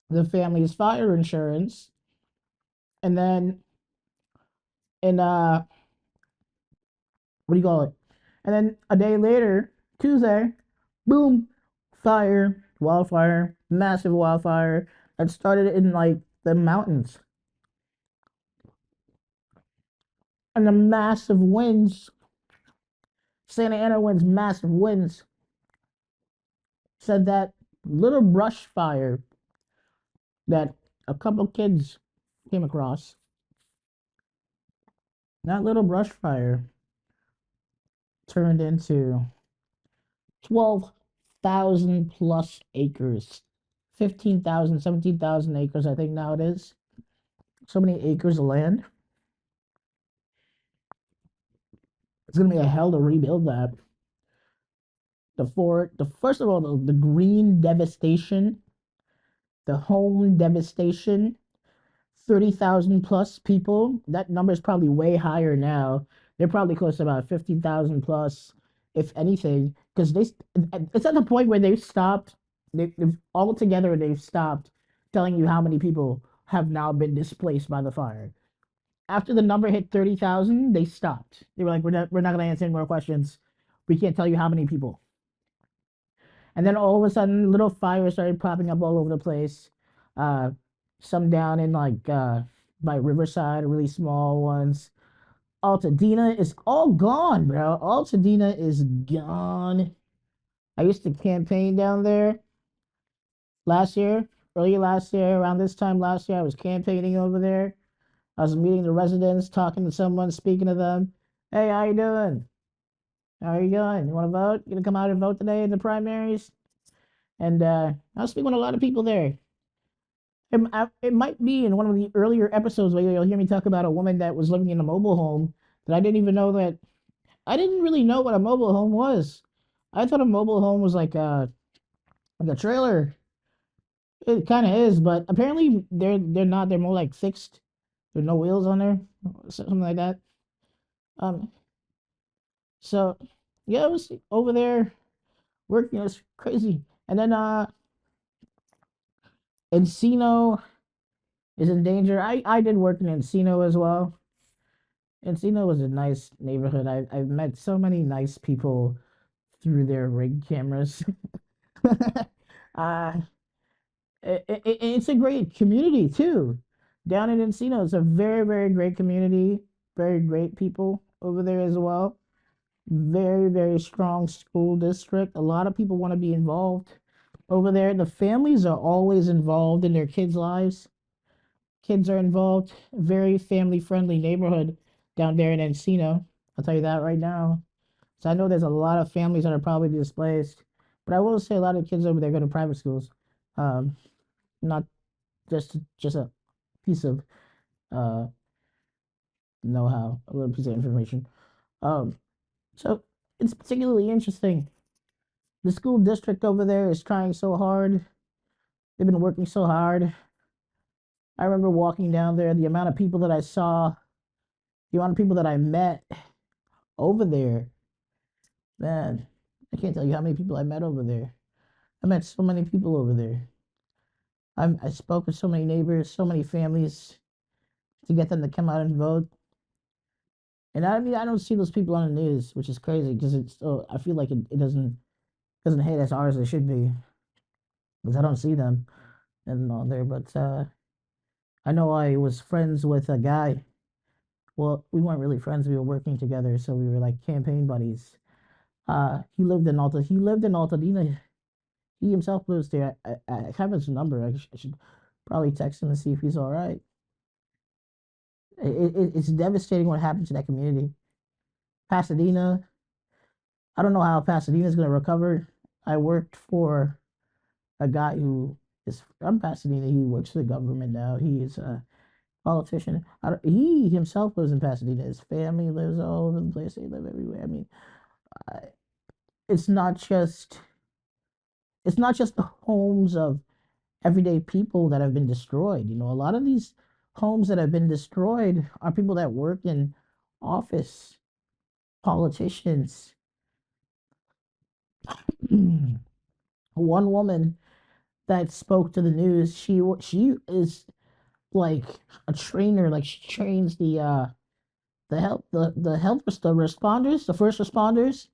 B: the family's fire insurance, and then in what do you call it? And then a day later, Tuesday, boom, wildfire, massive wildfire that started in like the mountains, and the massive winds. Santa Ana winds, massive winds. Said that little brush fire that a couple kids came across. That little brush fire turned into 12,000 plus acres. 15,000, 17,000 acres, I think now it is. So many acres of land. It's gonna be a hell to rebuild that. The first of all, the green devastation, the home devastation, 30,000 plus people. That number is probably way higher now. They're probably close to about 50,000 plus, if anything, because it's at the point where they've stopped. They've altogether they've stopped telling you how many people have now been displaced by the fire. After the number hit 30,000, they stopped. They were like, we're not going to answer any more questions. We can't tell you how many people. And then all of a sudden, little fires started popping up all over the place. Uh, some down in like by Riverside, really small ones. Altadena is all gone, bro. Altadena is gone. I used to campaign down there last year, early last year, around this time last year. I was campaigning over there. I was meeting the residents, talking to someone, speaking to them. Hey, how you doing? How are you going? You want to vote? You gonna come out and vote today in the primaries? And I was speaking with a lot of people there. It might be in one of the earlier episodes where you'll hear me talk about a woman that was living in a mobile home that I didn't even know that I didn't really know what a mobile home was. I thought a mobile home was like a trailer. It kind of is, but apparently they're not. They're more like fixed. There's no wheels on there, something like that. Um, so yeah, I was over there working. It was crazy. And then Encino is in danger. I did work in Encino as well. Encino was a nice neighborhood. I've met so many nice people through their rig cameras. uh, it's a great community too. Down in Encino, it's a very, very great community. Very great people over there as well. Very, very strong school district. A lot of people want to be involved over there. The families are always involved in their kids' lives. Kids are involved. Very family friendly neighborhood down there in Encino. I'll tell you that right now. So I know there's a lot of families that are probably displaced, but I will say a lot of kids over there go to private schools. Um, not just a piece of uh know-how, a little piece of information. Um, so it's particularly interesting. The school district over there is trying so hard. They've been working so hard. I remember walking down there, the amount of people that I saw, the amount of people that I met over there. Man, I can't tell you how many people I met over there. I met so many people over there. I spoke with so many neighbors, so many families to get them to come out and vote. And I mean, I don't see those people on the news, which is crazy because it's still, I feel like it doesn't hit as hard as it should be because I don't see them and all there. But I know I was friends with a guy Well, we weren't really friends. We were working together, so we were like campaign buddies. He lived in Alta. He lived in Altadena. He himself lives there. I have his number. I should probably text him and see if he's all right. It's devastating what happened to that community. Pasadena. I don't know how Pasadena's going to recover. I worked for a guy who is from Pasadena. He works for the government now. He is a politician. He himself lives in Pasadena. His family lives all over the place. They live everywhere. I mean, I, it's not just it's not just the homes of everyday people that have been destroyed. You know, a lot of these homes that have been destroyed are people that work in office, politicians. One woman that spoke to the news, she is like a trainer, like she trains the health the responders, the first responders.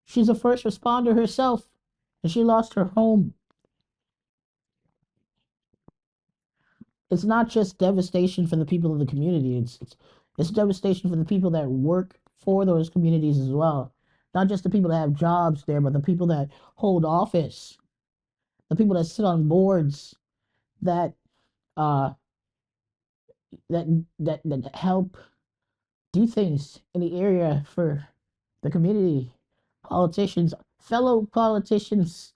B: She's a first responder herself, and she lost her home. It's not just devastation for the people of the community. It's devastation for the people that work for those communities as well. Not just the people that have jobs there, but the people that hold office, the people that sit on boards that uh that help do things in the area for the community. Politicians, fellow politicians,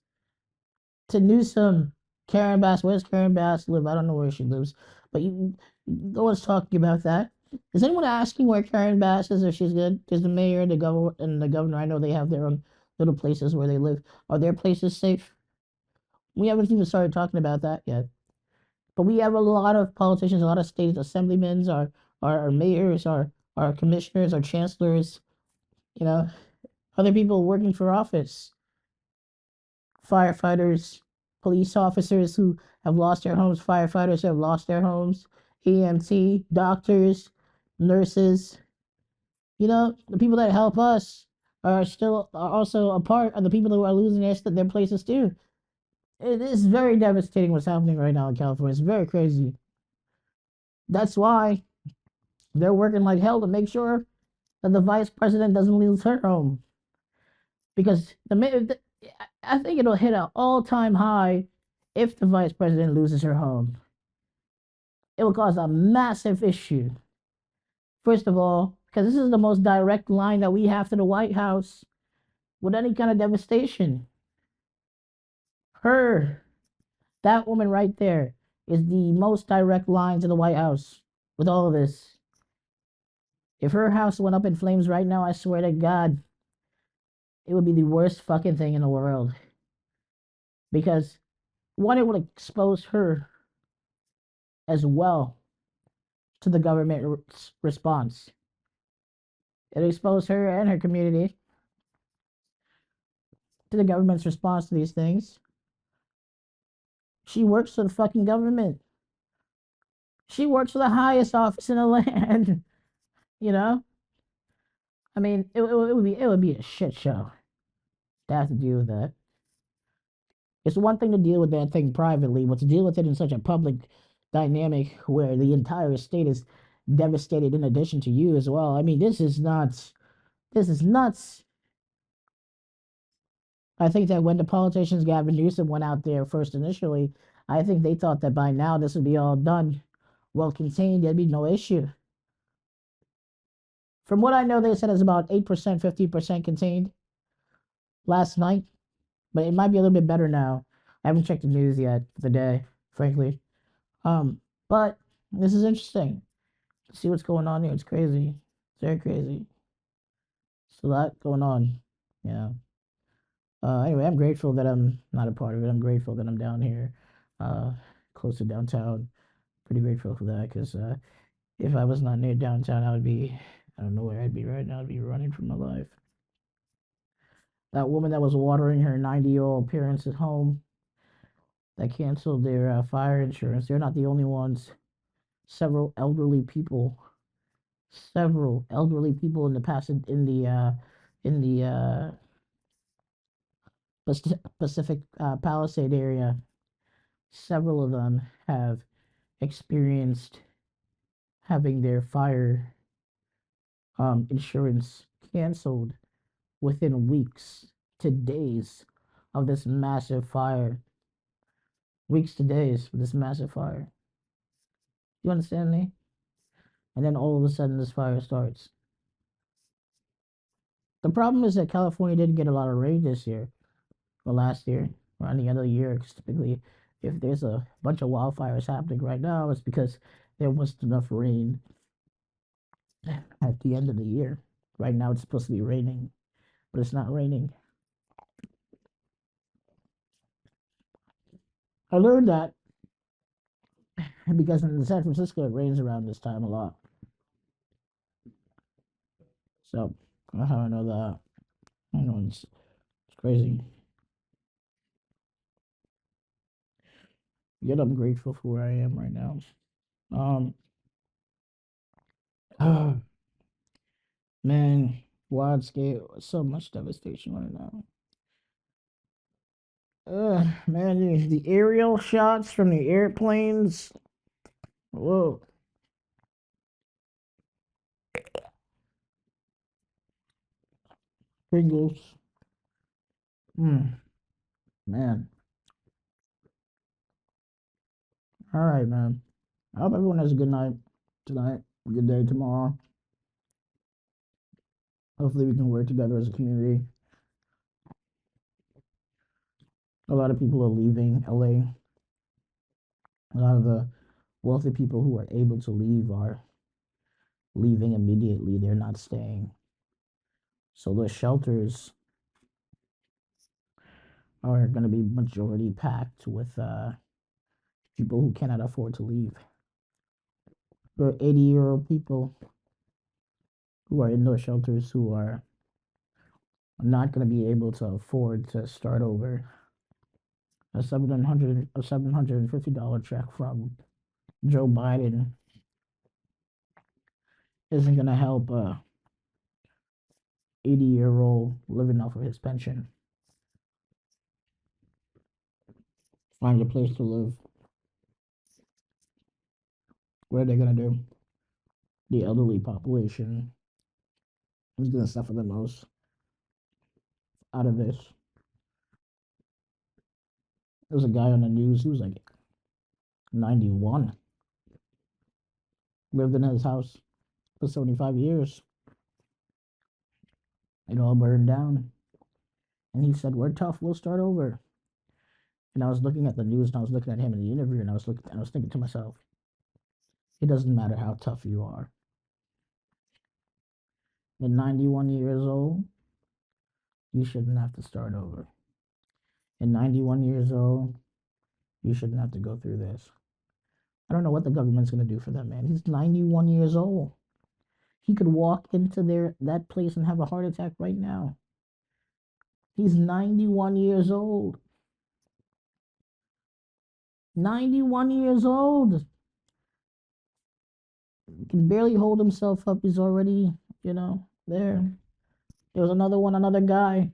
B: to Newsom, Karen Bass. Where's Karen Bass live? I don't know where she lives, but no one's talking about that. Is anyone asking where Karen Bass is, if she's good? Because the mayor and the governor, I know they have their own little places where they live. Are their places safe? We haven't even started talking about that yet. But we have a lot of politicians, a lot of state assemblymen, our mayors, our commissioners, our chancellors, you know, other people working for office, firefighters, police officers who have lost their homes, firefighters who have lost their homes, EMT, doctors, nurses. You know, the people that help us are also a part of the people who are losing their places too. It is very devastating what's happening right now in California. It's very crazy. That's why they're working like hell to make sure that the vice president doesn't lose her home, because I think it'll hit an all-time high if the vice president loses her home. It will cause a massive issue. First of all, because this is the most direct line that we have to the White House with any kind of devastation. Her, that woman right there, is the most direct line to the White House with all of this. If her house went up in flames right now, I swear to God, it would be the worst fucking thing in the world. Because one, it would expose her as well to the government response. It exposed her and her community to the government's response to these things. She works for the fucking government. She works for the highest office in the land. You know, I mean, it would be a shit show to have to deal with that. It's one thing to deal with that thing privately, but to deal with it in such a public dynamic where the entire state is devastated in addition to you as well. I mean, this is nuts. This is nuts. I think that when the politicians, Gavin Newsom, went out there first initially, I think they thought that by now this would be all done, well contained, there'd be no issue. From what I know, they said it's about 8%, 50% contained last night, but it might be a little bit better now. I haven't checked the news yet for the day, frankly. But this is interesting. See what's going on here. It's crazy. It's very crazy. It's a lot going on. Yeah. Anyway, I'm grateful that I'm not a part of it. I'm grateful that I'm down here, uh, close to downtown. Pretty grateful for that, because if I was not near downtown, I don't know where I'd be right now. I'd be running for my life. That woman that was watering her 90-year-old parents at home that canceled their fire insurance, they're not the only ones. Several elderly people, several elderly people in the past in the Pacific Palisade area, several of them have experienced having their fire. insurance canceled within weeks to days of this massive fire. Weeks to days of this massive fire. You understand me? And then all of a sudden, this fire starts. The problem is that California didn't get a lot of rain this year, or last year, or any other year. 'Cause typically, if there's a bunch of wildfires happening right now, it's because there wasn't enough rain at the end of the year. Right now, it's supposed to be raining, but it's not raining. I learned that because in San Francisco, it rains around this time a lot. So, that's how I know that. I know it's crazy. Yet I'm grateful for where I am right now. Um, man, wide scale, so much devastation right now. Man, the aerial shots from the airplanes. Whoa, Pringles. Man. All right, man. I hope everyone has a good night tonight, a good day tomorrow. Hopefully, we can work together as a community. A lot of people are leaving LA. A lot of the wealthy people who are able to leave are leaving immediately. They're not staying. So the shelters are going to be majority packed with people who cannot afford to leave. There are 80-year-old people who are in those shelters who are not going to be able to afford to start over. $750 check from Joe Biden isn't going to help a 80-year-old living off of his pension find a place to live. What are they going to do? The elderly population is going to suffer the most out of this. There's a guy on the news who was like 91, lived in his house for 75 years. It all burned down. And he said, "We're tough, we'll start over." And I was looking at the news and I was looking at him in the interview and I was thinking to myself, it doesn't matter how tough you are. At 91 years old, you shouldn't have to start over. At 91 years old, you shouldn't have to go through this. I don't know what the government's going to do for that man. He's 91 years old. He could walk into that place and have a heart attack right now. He's 91 years old. 91 years old. He can barely hold himself up. He's already, there. There was another guy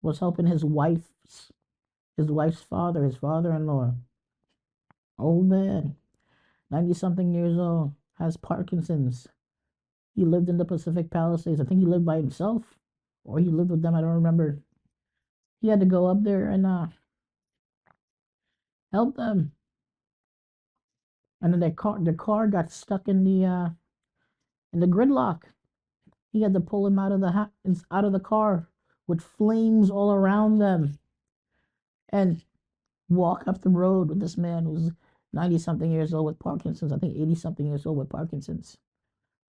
B: was helping his wife's father, his father-in-law. Old man, 90 something years old, has Parkinson's. He lived in the Pacific Palisades. I think he lived by himself or he lived with them. I don't remember. He had to go up there and help them. And then the car got stuck in the gridlock. He had to pull him out of the car with flames all around them and walk up the road with this man who's 90 something years old with Parkinson's. I think 80 something years old with Parkinson's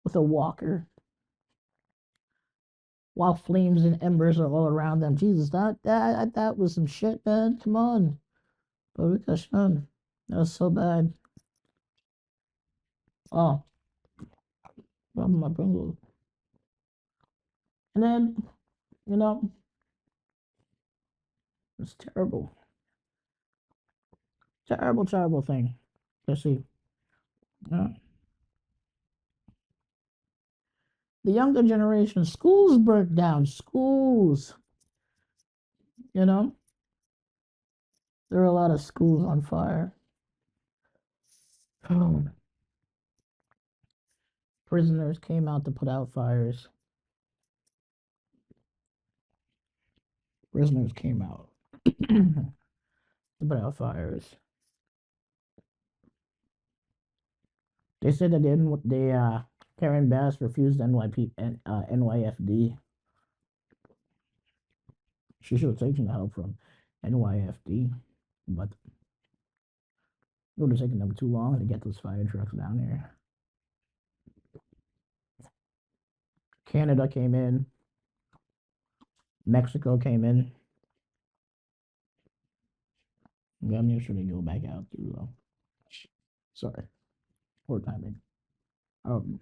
B: with a walker while flames and embers are all around them. Jesus, that was some shit, man. Come on. But that was so bad. Oh, rubbing my Pringles. And then, you know, it's terrible. Terrible, terrible thing. Let's see. Uh, the younger generation, schools burnt down. Schools. You know, there are a lot of schools on fire. Prisoners came out to put out fires. Prisoners came out to put out fires. They said that Karen Bass refused NYFD. She should have taken the help from NYFD, but it would have taken them too long to get those fire trucks down there. Canada came in. Mexico came in. Yeah, I'm sure they go back out too, though. Sorry, poor timing. Um,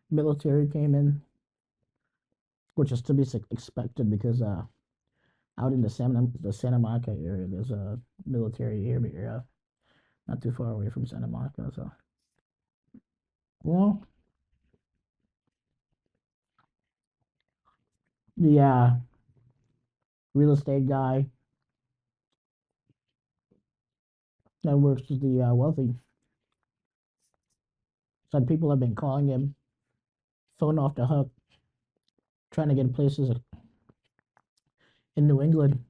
B: Military came in, which is to be expected because out in the Santa Monica area, there's a military area not too far away from Santa Monica. So, well, the real estate guy that works with the wealthy said people have been calling him, phone off the hook, trying to get places in New England.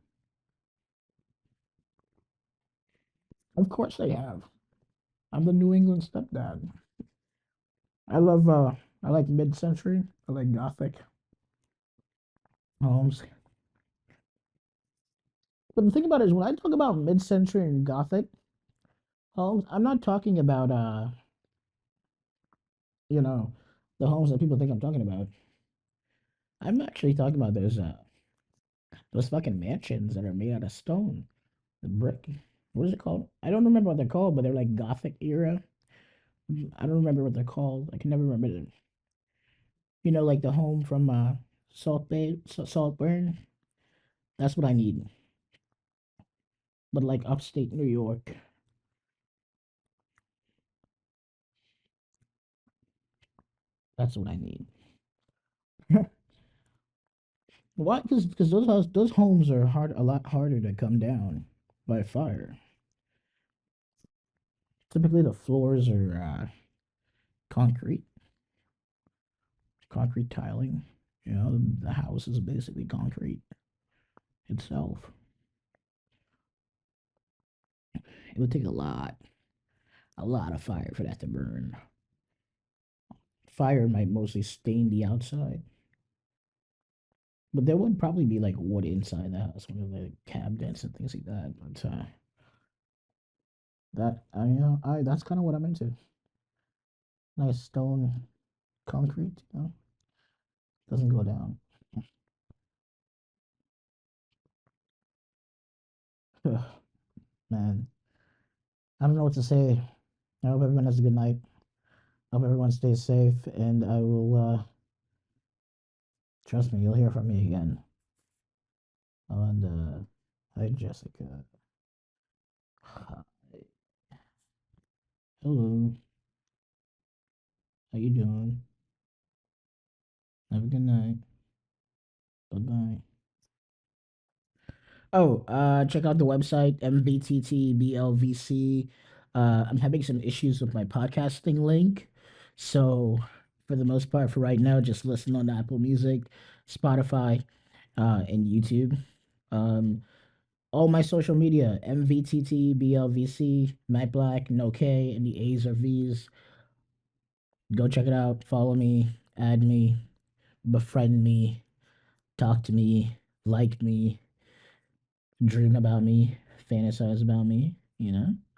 B: Of course they have. I'm the New England stepdad. I love I like mid-century. I like Gothic homes. But the thing about it is when I talk about mid-century and Gothic homes, I'm not talking about you know, the homes that people think I'm talking about. I'm actually talking about those fucking mansions that are made out of stone, the brick. What is it called? I don't remember what they're called, but they're like Gothic era. I don't remember what they're called. I can never remember them. Like the home from Saltburn. That's what I need. But like upstate New York, that's what I need. Why? Because those homes are a lot harder to come down by fire. Typically, the floors are concrete, concrete tiling. The house is basically concrete itself. It would take a lot of fire for that to burn. Fire might mostly stain the outside, but there would probably be like wood inside the house, one of the cabinets and things like that. But I that's kind of what I'm into. Nice stone, concrete. Doesn't go down. Man, I don't know what to say. I hope everyone has a good night. I hope everyone stays safe, and I will trust me. You'll hear from me again. And hi, Jessica. Hi. Hello. How you doing? Have a good night. Bye bye. Oh, check out the website MVTTBLVC. I'm having some issues with my podcasting link, so for the most part, for right now, just listen on Apple Music, Spotify, and YouTube. Um, all my social media MVTTBLVC, Matt Black, no K, and the A's or V's. Go check it out. Follow me, add me, befriend me, talk to me, like me, dream about me, fantasize about me.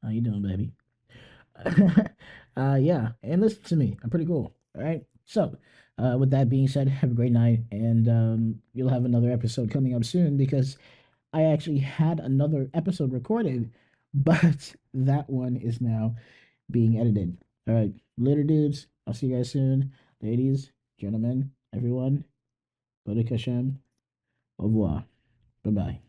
B: How you doing, baby? Yeah, and listen to me. I'm pretty cool. All right. So, with that being said, have a great night, and you'll have another episode coming up soon because I actually had another episode recorded, but that one is now being edited. All right, later, dudes. I'll see you guys soon, ladies, gentlemen, everyone. Baruch Hashem. Au revoir. Bye bye.